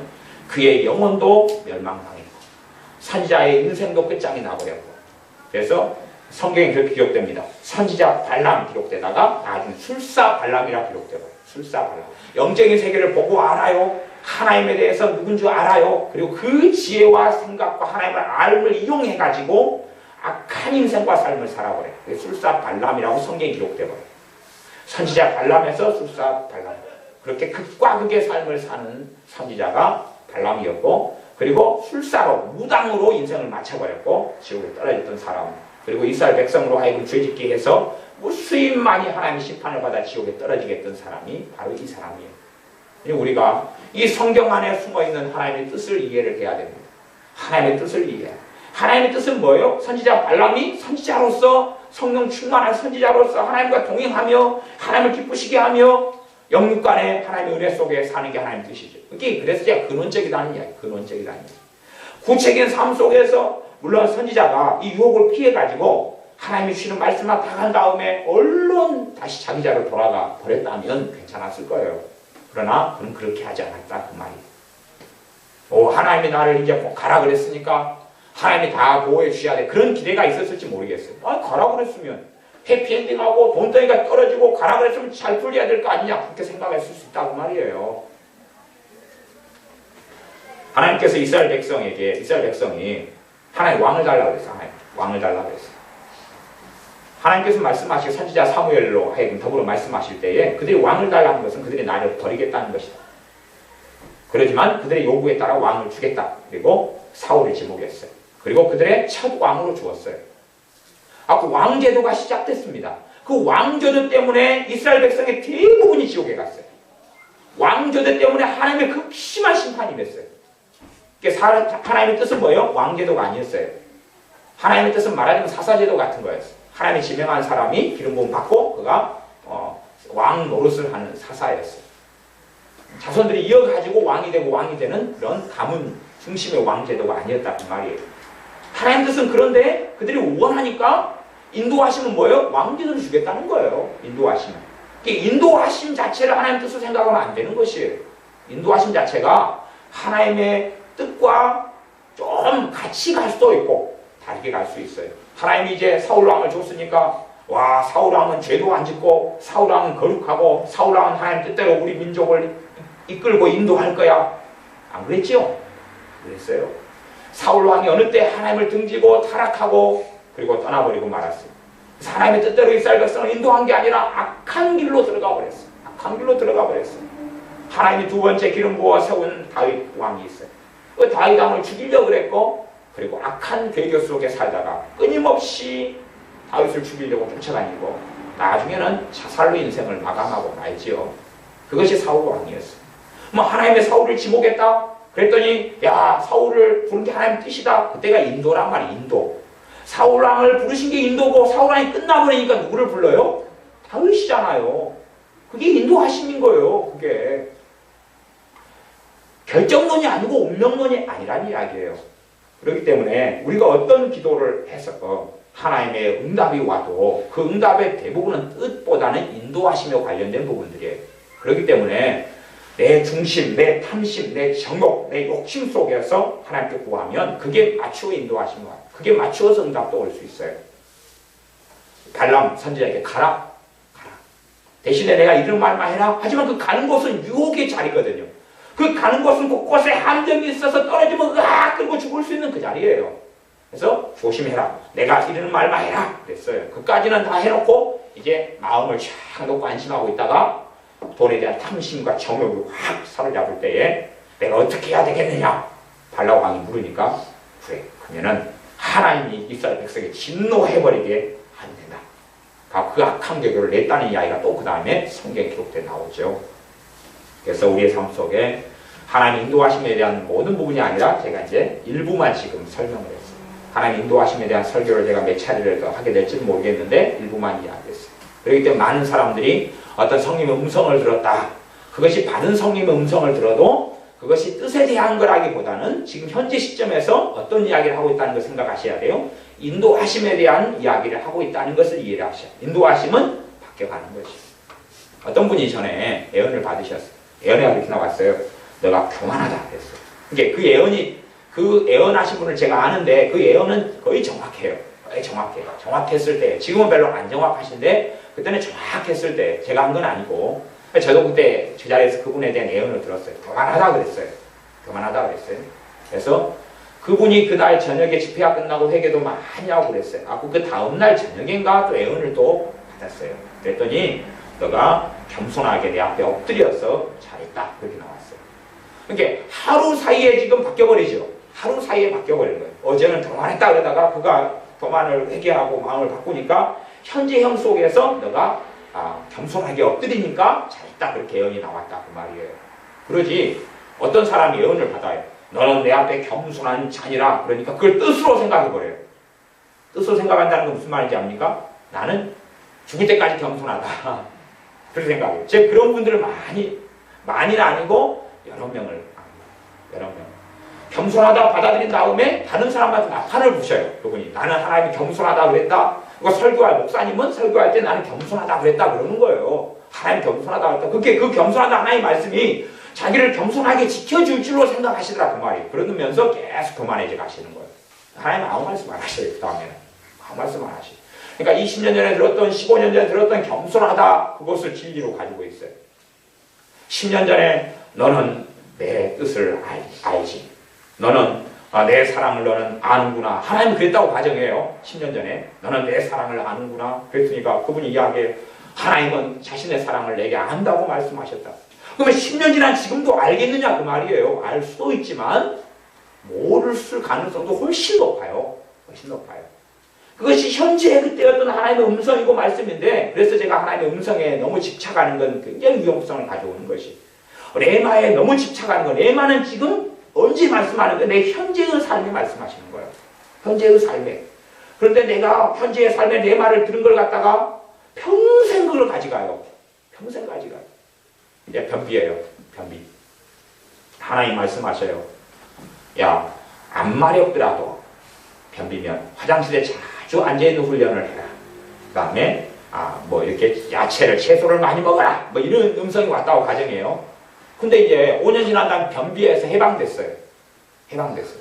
그의 영혼도 멸망당했고 선지자의 인생도 끝장이 나버렸고 그래서 성경에 그렇게 기록됩니다. 선지자 발람 기록되다가 나중에 술사 발람이라 기록되고요. 술사 발람. 영적인 세계를 보고 알아요. 하나님에 대해서 누군 줄 알아요. 그리고 그 지혜와 생각과 하나님의 알을 이용해가지고 악한 인생과 삶을 살아버려요. 그게 술사 발람이라고 성경에 기록되고요. 선지자 발람에서 술사 발람. 그렇게 극과 극의 삶을 사는 선지자가 발람이었고 그리고 술사로 무당으로 인생을 마쳐버렸고 지옥에 떨어졌던 사람 그리고 이스라엘 백성으로 하여금 죄짓게 해서 무수히 많이 하나님의 심판을 받아 지옥에 떨어지게 했던 사람이 바로 이 사람이에요. 우리가 이 성경 안에 숨어있는 하나님의 뜻을 이해를 해야 됩니다. 하나님의 뜻을 이해해야 돼요. 하나님의 뜻은 뭐예요? 선지자 발람이 선지자로서 성령 충만한 선지자로서 하나님과 동행하며 하나님을 기쁘시게 하며 영육간에 하나님의 은혜 속에 사는 게 하나님의 뜻이죠. 그게 그래서 제가 근원적이라는 이야기, 근원적이라는 이야기. 구체적인 삶 속에서 물론 선지자가 이 유혹을 피해가지고 하나님이 주시는 말씀만 다 한 다음에 얼른 다시 자기 자리로 돌아가 버렸다면 괜찮았을 거예요. 그러나 그는 그렇게 하지 않았다 그 말이에요. 하나님이 나를 이제 가라 그랬으니까 하나님이 다 보호해 주셔야 돼. 그런 기대가 있었을지 모르겠어요. 가라 그랬으면 해피엔딩하고 돈덩이가 떨어지고 가라 그랬으면 잘 풀려야 될 거 아니냐 그렇게 생각했을 수 있다고 말이에요. 하나님께서 이스라엘 백성이 하나님 왕을 달라고 그랬어요. 하나님 왕을 달라고 그랬어요. 하나님께서 말씀하시고 선지자 사무엘로 하여금 더불어 말씀하실 때에 그들이 왕을 달라는 것은 그들이 나를 버리겠다는 것이다. 그러지만 그들의 요구에 따라 왕을 주겠다. 그리고 사울을 지목했어요. 그리고 그들의 첫 왕으로 주었어요. 그 왕제도가 시작됐습니다. 그 왕제도 때문에 이스라엘 백성의 대부분이 지옥에 갔어요. 왕제도 때문에 하나님의 극심한 심판이 임했어요. 하나님의 뜻은 뭐예요? 왕제도가 아니었어요. 하나님의 뜻은 말하자면 사사제도 같은 거였어요. 하나님이 지명한 사람이 기름 부음 받고 그가 왕 노릇을 하는 사사였어요. 자손들이 이어가지고 왕이 되고 왕이 되는 그런 가문 중심의 왕제도가 아니었다 그 말이에요. 하나님 뜻은 그런데 그들이 원하니까 인도하심은 뭐예요? 왕제도를 주겠다는 거예요. 인도하심은. 인도하심 자체를 하나님 뜻으로 생각하면 안 되는 것이에요. 인도하심 자체가 하나님의 뜻과 좀 같이 갈 수도 있고 다르게 갈 수 있어요. 하나님이 이제 사울왕을 줬으니까 사울왕은 죄도 안 짓고 사울왕은 거룩하고 사울왕은 하나님 뜻대로 우리 민족을 이끌고 인도할 거야. 안 그랬죠? 그랬어요. 사울왕이 어느 때 하나님을 등지고 타락하고 그리고 떠나버리고 말았어요. 하나님의 뜻대로 이스라엘 백성을 인도한 게 아니라 악한 길로 들어가 버렸어요. 악한 길로 들어가 버렸어요. 하나님이 두 번째 기름 부어 세운 다윗 왕이 있어요. 그 다윗 왕을 죽이려고 그랬고 그리고 악한 괴교 속에 살다가 끊임없이 다윗을 죽이려고 쫓아다니고 나중에는 자살로 인생을 마감하고 말지요. 그것이 사울 왕이었어요. 하나님의 사울을 지목했다? 그랬더니 사울을 부른 게 하나님의 뜻이다. 그때가 인도란 말이에요. 인도. 사울 왕을 부르신 게 인도고 사울 왕이 끝나버리니까 누구를 불러요? 다윗이잖아요. 그게 인도하심인 거예요. 그게. 결정론이 아니고 운명론이 아니란 이야기예요. 그렇기 때문에 우리가 어떤 기도를 해서 하나님의 응답이 와도 그 응답의 대부분은 뜻보다는 인도하심에 관련된 부분들이에요. 그렇기 때문에 내 중심, 내 탐심, 내 정욕, 내 욕심 속에서 하나님께 구하면 그게 맞추어 인도하신 거예요. 그게 맞추어서 응답도 올 수 있어요. 발람 선지자에게 가라. 대신에 내가 이런 말만 해라. 하지만 그 가는 곳은 유혹의 자리거든요. 그 가는 곳은 곳곳에 함정이 있어서 떨어지면 으악 끌고 죽을 수 있는 그 자리예요. 그래서 조심해라. 내가 이런 말만 해라. 그랬어요. 그까지는 다 해놓고 이제 마음을 쫙 놓고 안심하고 있다가 돈에 대한 탐심과 정욕을 확 사로잡을 때에 내가 어떻게 해야 되겠느냐? 발라오 왕이 물으니까 그래. 그러면은 하나님이 이스라엘 백성에 진노해버리게 안 된다. 그 악한 계교를 냈다는 이야기가 또 그 다음에 성경에 기록돼 나오죠. 그래서 우리의 삶 속에 하나님 인도하심에 대한 모든 부분이 아니라 제가 이제 일부만 지금 설명을 했어요. 하나님 인도하심에 대한 설교를 제가 몇 차례를 더 하게 될지는 모르겠는데 일부만 이야기했어요. 그렇기 때문에 많은 사람들이 어떤 성령의 음성을 들었다. 그것이 받은 성령의 음성을 들어도 그것이 뜻에 대한 거라기보다는 지금 현재 시점에서 어떤 이야기를 하고 있다는 것을 생각하셔야 돼요. 인도하심에 대한 이야기를 하고 있다는 것을 이해를 하셔야 돼요. 인도하심은 바뀌어가는 것이에요. 어떤 분이 전에 예언을 받으셨어요. 예언에 그렇게 나왔어요. 너가 교만하다 그랬어요. 그러니까 그 예언하신 분을 제가 아는데 그 예언은 거의 정확해요. 거의 정확해요. 정확했을 때 지금은 별로 안 정확하신데 그때는 정확했을 때 제가 한 건 아니고 저도 그때 그 자리에서 그분에 대한 예언을 들었어요. 교만하다 그랬어요. 교만하다 그랬어요. 그래서 그분이 그날 저녁에 집회가 끝나고 회개도 많이 하고 그랬어요. 그 다음날 저녁인가 또 예언을 또 받았어요. 그랬더니 너가 겸손하게 내 앞에 엎드려서 잘했다. 그렇게 나왔어요. 그러니까 하루 사이에 지금 바뀌어버리죠. 하루 사이에 바뀌어버린 거예요. 어제는 교만했다 그러다가 그가 교만을 회개하고 마음을 바꾸니까 현재형 속에서 너가 겸손하게 엎드리니까 잘했다. 그렇게 예언이 나왔다. 그 말이에요. 그러지 어떤 사람이 예언을 받아요. 너는 내 앞에 겸손한 자니라. 그러니까 그걸 뜻으로 생각해버려요. 뜻으로 생각한다는 건 무슨 말인지 압니까? 나는 죽을 때까지 겸손하다. 그렇게 생각해요. 제가 그런 분들을 많이는 아니고 여러 명을 압니다. 여러 명. 겸손하다 받아들인 다음에 다른 사람한테 나팔을 부셔요. 그분이 나는 하나님이 겸손하다 그랬다. 설교할 목사님은 설교할 때 나는 겸손하다 그랬다 그러는 거예요. 하나님 겸손하다 그랬다. 그게 그 겸손하다 하나님 말씀이 자기를 겸손하게 지켜줄 줄로 생각하시더라 그 말이에요. 그러면서 계속 교만해져 가시는 거예요. 하나님 아무 말씀 안 하셔요. 그 다음에는 아무 말씀 안 하셔요. 그러니까 20년 전에 들었던 15년 전에 들었던 겸손하다 그것을 진리로 가지고 있어요. 10년 전에 너는 내 뜻을 알지. 너는 내 사랑을 너는 아는구나. 하나님은 그랬다고 가정해요. 10년 전에 너는 내 사랑을 아는구나. 그랬으니까 그분이 이야기해요. 하나님은 자신의 사랑을 내게 안다고 말씀하셨다. 그러면 10년 지난 지금도 알겠느냐 그 말이에요. 알 수도 있지만 모를 가능성도 훨씬 높아요. 훨씬 높아요. 그것이 현재 그때였던 하나님의 음성이고 말씀인데 그래서 제가 하나님의 음성에 너무 집착하는 건 굉장히 위험성을 가져오는 것이 레마에 너무 집착하는 건 레마는 지금 언제 말씀하는 거예요? 내 현재의 삶에 말씀하시는 거예요. 현재의 삶에. 그런데 내가 현재의 삶에 내 말을 들은 걸 갖다가 평생 그걸 가져가요. 평생 가져가요. 이제 변비예요. 변비. 하나님 말씀하셔요. 야, 안 마렵더라도 변비면 화장실에 자주 앉아있는 훈련을 해라. 그 다음에 이렇게 야채를 채소를 많이 먹어라. 이런 음성이 왔다고 가정해요. 근데 이제 5년 지난 다음 변비에서 해방됐어요. 해방됐어요.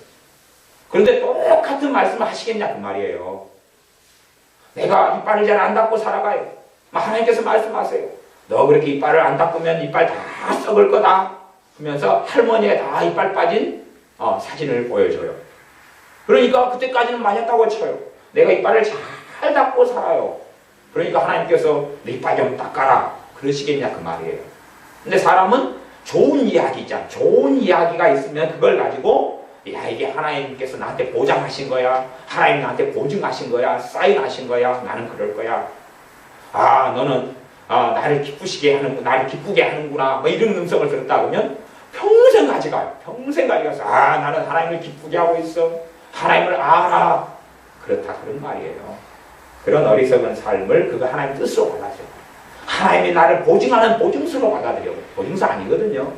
그런데 똑같은 말씀을 하시겠냐 그 말이에요. 내가 이빨을 잘 안 닦고 살아가요. 하나님께서 말씀하세요. 너 그렇게 이빨을 안 닦으면 이빨 다 썩을 거다. 하면서 할머니의 다 이빨 빠진 사진을 보여줘요. 그러니까 그때까지는 맞았다고 쳐요. 내가 이빨을 잘 닦고 살아요. 그러니까 하나님께서 내 이빨 좀 닦아라. 그러시겠냐 그 말이에요. 근데 사람은 좋은 이야기 있잖아. 좋은 이야기가 있으면 그걸 가지고 야 이게 하나님께서 나한테 보장하신 거야. 하나님 나한테 보증하신 거야. 사인하신 거야. 나는 그럴 거야. 너는 나를 기쁘게 하는구나. 이런 음성을 들었다 그러면 평생 가져가요. 평생 가져가서 나는 하나님을 기쁘게 하고 있어. 하나님을 알아. 그렇다 그런 말이에요. 그런 어리석은 삶을 그거 하나님 뜻으로 받아들여. 하나님이 나를 보증하는 보증서로 받아들여. 보증서 아니거든요.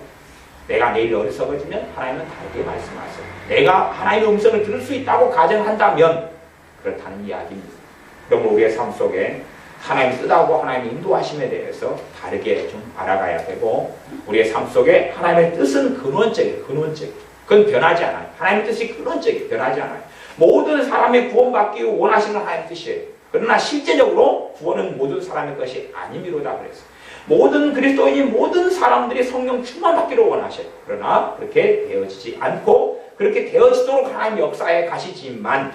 내가 내일 어리석어지면 하나님은 다르게 말씀하세요. 내가 하나님의 음성을 들을 수 있다고 가정한다면 그렇다는 이야기입니다. 그러면 우리의 삶 속에 하나님 뜻하고 하나님의 인도하심에 대해서 다르게 좀 알아가야 되고 우리의 삶 속에 하나님의 뜻은 근원적이에요. 그건 변하지 않아요. 하나님의 뜻이 근원적이에요. 변하지 않아요. 모든 사람이 구원받기 원하시는 하나님의 뜻이에요. 그러나 실제적으로 구원은 모든 사람의 것이 아니미로다 그랬어요. 모든 그리스도인이 모든 사람들이 성령 충만받기를 원하셔요. 그러나 그렇게 되어지지 않고 그렇게 되어지도록 하나님 역사에 가시지만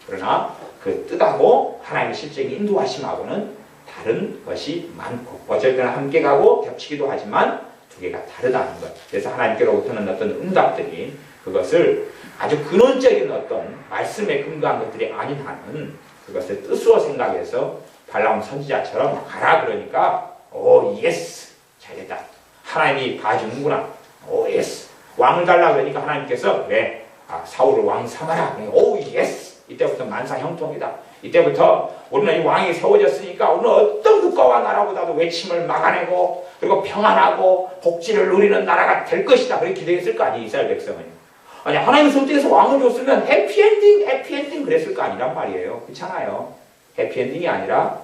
그러나 그 뜻하고 하나님의 실제적인 인도하심하고는 다른 것이 많고 어쨌든 함께 가고 겹치기도 하지만 두 개가 다르다는 것. 그래서 하나님께로부터는 어떤 응답들이 그것을 아주 근원적인 어떤 말씀에 근거한 것들이 아닌 한은 그것을 뜻으로 생각해서 발람 선지자처럼 가라 그러니까 오 예스 잘했다. 하나님이 봐주는구나. 오 예스. 왕을 달라 그러니까 하나님께서 그래 사울을 왕 삼아라. 오 예스. 이때부터 만사 형통이다. 이때부터 우리는 이 왕이 세워졌으니까 우리는 어떤 국가와 나라보다도 외침을 막아내고 그리고 평안하고 복지를 누리는 나라가 될 것이다. 그렇게 기대했을 거 아니에요. 이스라엘 백성은. 아니 하나님의 선택에서 왕을 줬으면 해피엔딩 그랬을 거 아니란 말이에요. 그렇잖아요. 해피엔딩이 아니라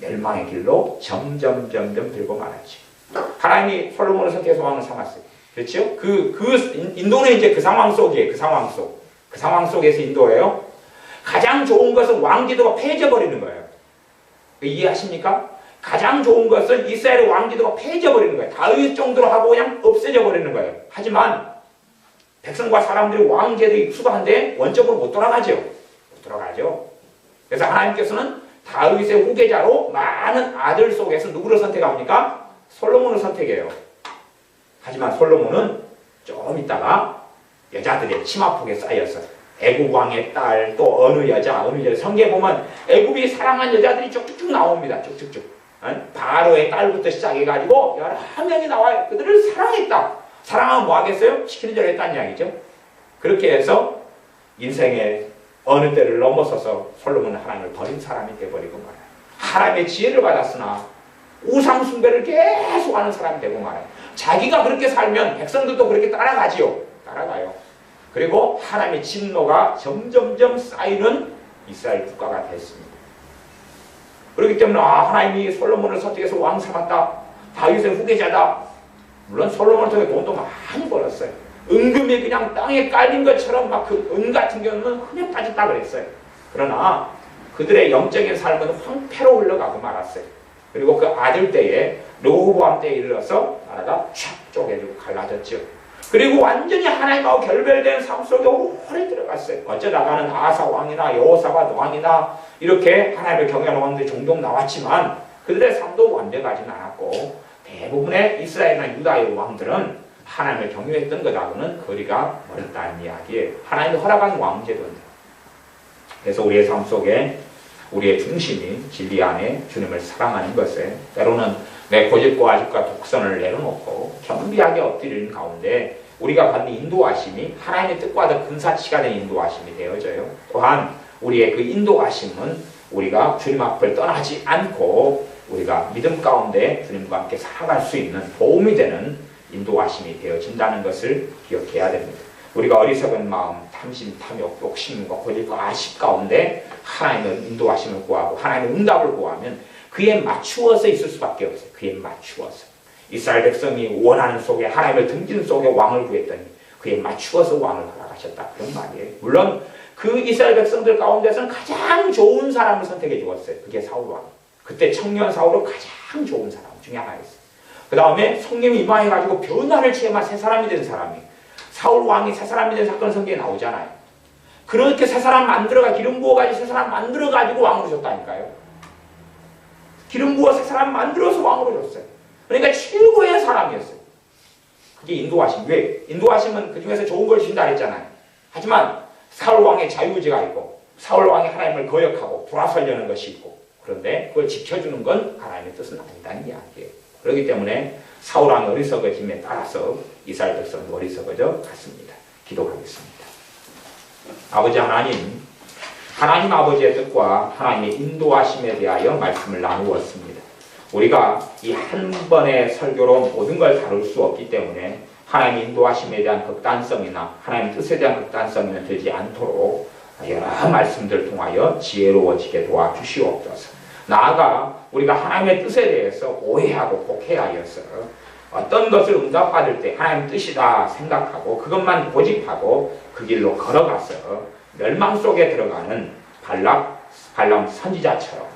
멸망의 길로 점점 들고 말았지. 하나님이 솔로몬을 선택해서 왕을 삼았어요. 그렇죠? 인도는 이제 그 상황 속이에요. 그 상황 속에서 인도예요. 가장 좋은 것은 왕지도가 폐해져버리는 거예요. 이해하십니까? 가장 좋은 것은 이스라엘의 왕지도가 폐해져버리는 거예요. 다윗 정도로 하고 그냥 없애져 버리는 거예요. 하지만 백성과 사람들이 왕제도에 익숙한데 원적으로 못 돌아가죠. 그래서 하나님께서는 다윗의 후계자로 많은 아들 속에서 누구를 선택합니까? 솔로몬을 선택해요. 하지만 솔로몬은 좀 있다가 여자들의 치마폭에 쌓였어요. 애굽 왕의 딸, 또 어느 여자 성경에 보면 애굽이 사랑한 여자들이 쭉쭉 나옵니다. 쭉쭉쭉. 바로의 딸부터 시작해가지고 여러 명이 나와요. 그들을 사랑했다. 사랑하면 뭐 하겠어요? 시키는 대로 했다는 이야기죠. 그렇게 해서 인생의 어느 때를 넘어서서 솔로몬은 하나님을 버린 사람이 되어버리고 말아요. 하나님의 지혜를 받았으나 우상 숭배를 계속하는 사람이 되고 말아요. 자기가 그렇게 살면 백성들도 그렇게 따라가요. 그리고 하나님의 진노가 점점점 쌓이는 이스라엘 국가가 됐습니다. 그렇기 때문에 하나님이 솔로몬을 선택해서 왕 삼았다. 다윗의 후계자다. 물론 솔로몬을 통해 돈도 많이 벌었어요. 은금이 그냥 땅에 깔린 것처럼 막 그 은 같은 경우는 그냥 빠졌다 그랬어요. 그러나 그들의 영적인 삶은 황폐로 흘러가고 말았어요. 그리고 그 아들 때에 르호보암 때에 이르러서 나라가 촥 쪼개지고 갈라졌죠. 그리고 완전히 하나님하고 결별된 삶 속에 오래 들어갔어요. 어쩌다가는 아사 왕이나 여호사밧 왕이나 이렇게 하나님을 경외하는 왕들이 종종 나왔지만 그들의 삶도 완벽하진 않았고 대부분의 이스라엘이나 유다의 왕들은 하나님을 경외했던 것하고는 거리가 멀었다는 이야기예요. 하나님이 허락한 왕제도인데. 그래서 우리의 삶 속에 우리의 중심이 진리 안에 주님을 사랑하는 것에 때로는 내 고집과 아집과 독선을 내려놓고 겸비하게 엎드리는 가운데 우리가 받는 인도하심이 하나님의 뜻과 더 근사치가 된 인도하심이 되어져요. 또한 우리의 그 인도하심은 우리가 주님 앞을 떠나지 않고 우리가 믿음 가운데 주님과 함께 살아갈 수 있는 도움이 되는 인도하심이 되어진다는 것을 기억해야 됩니다. 우리가 어리석은 마음, 탐심, 탐욕, 욕심과 고집과 아십 가운데 하나님의 인도하심을 구하고 하나님의 응답을 구하면 그에 맞추어서 있을 수밖에 없어요. 그에 맞추어서. 이스라엘 백성이 원하는 속에 하나님의 등진 속에 왕을 구했더니 그에 맞추어서 왕을 허락하셨다. 그런 말이에요. 물론 그 이스라엘 백성들 가운데서는 가장 좋은 사람을 선택해 주었어요. 그게 사울 왕. 그때 청년 사울은 가장 좋은 사람 중에 하나였어요. 그 다음에 성령이 임하여가지고 변화를 체험한 새 사람이 된 사람이 사울 왕이 새 사람이 된 사건 성경에 나오잖아요. 그렇게 새 사람 만들어가 기름 부어가지고 새 사람 만들어가지고 왕으로 줬다니까요. 기름 부어 새 사람 만들어서 왕으로 줬어요. 그러니까 최고의 사람이었어요. 그게 인도하심. 왜? 인도하심은 그 중에서 좋은 걸 주신다 했잖아요. 하지만 사울 왕의 자유의지가 있고 사울 왕이 하나님을 거역하고 돌아서려는 것이 있고 그런데 그걸 지켜주는 건 하나님의 뜻은 아니다는 이야기예요. 그렇기 때문에 사울 왕의 어리석어짐에 따라서 이스라엘 백성도 어리석어져 갔습니다. 기도하겠습니다. 아버지 하나님 아버지의 뜻과 하나님의 인도하심에 대하여 말씀을 나누었습니다. 우리가 이 한 번의 설교로 모든 걸 다룰 수 없기 때문에 하나님의 인도하심에 대한 극단성이나 하나님의 뜻에 대한 극단성에는 들지 않도록 여러 말씀들 통하여 지혜로워지게 도와주시옵소서. 나아가 우리가 하나님의 뜻에 대해서 오해하고 곡해하여서 어떤 것을 응답받을 때 하나님 뜻이다 생각하고 그것만 고집하고 그 길로 걸어가서 멸망 속에 들어가는 발람 선지자처럼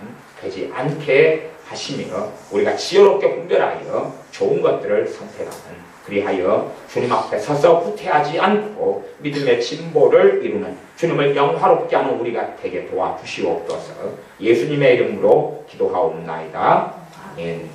되지 않게 하시며 우리가 지혜롭게 분별하여 좋은 것들을 선택하는, 그리하여 주님 앞에 서서 후퇴하지 않고 믿음의 진보를 이루는 주님을 영화롭게 하는 우리가 되게 도와주시옵소서. 예수님의 이름으로 기도하옵나이다. 아멘.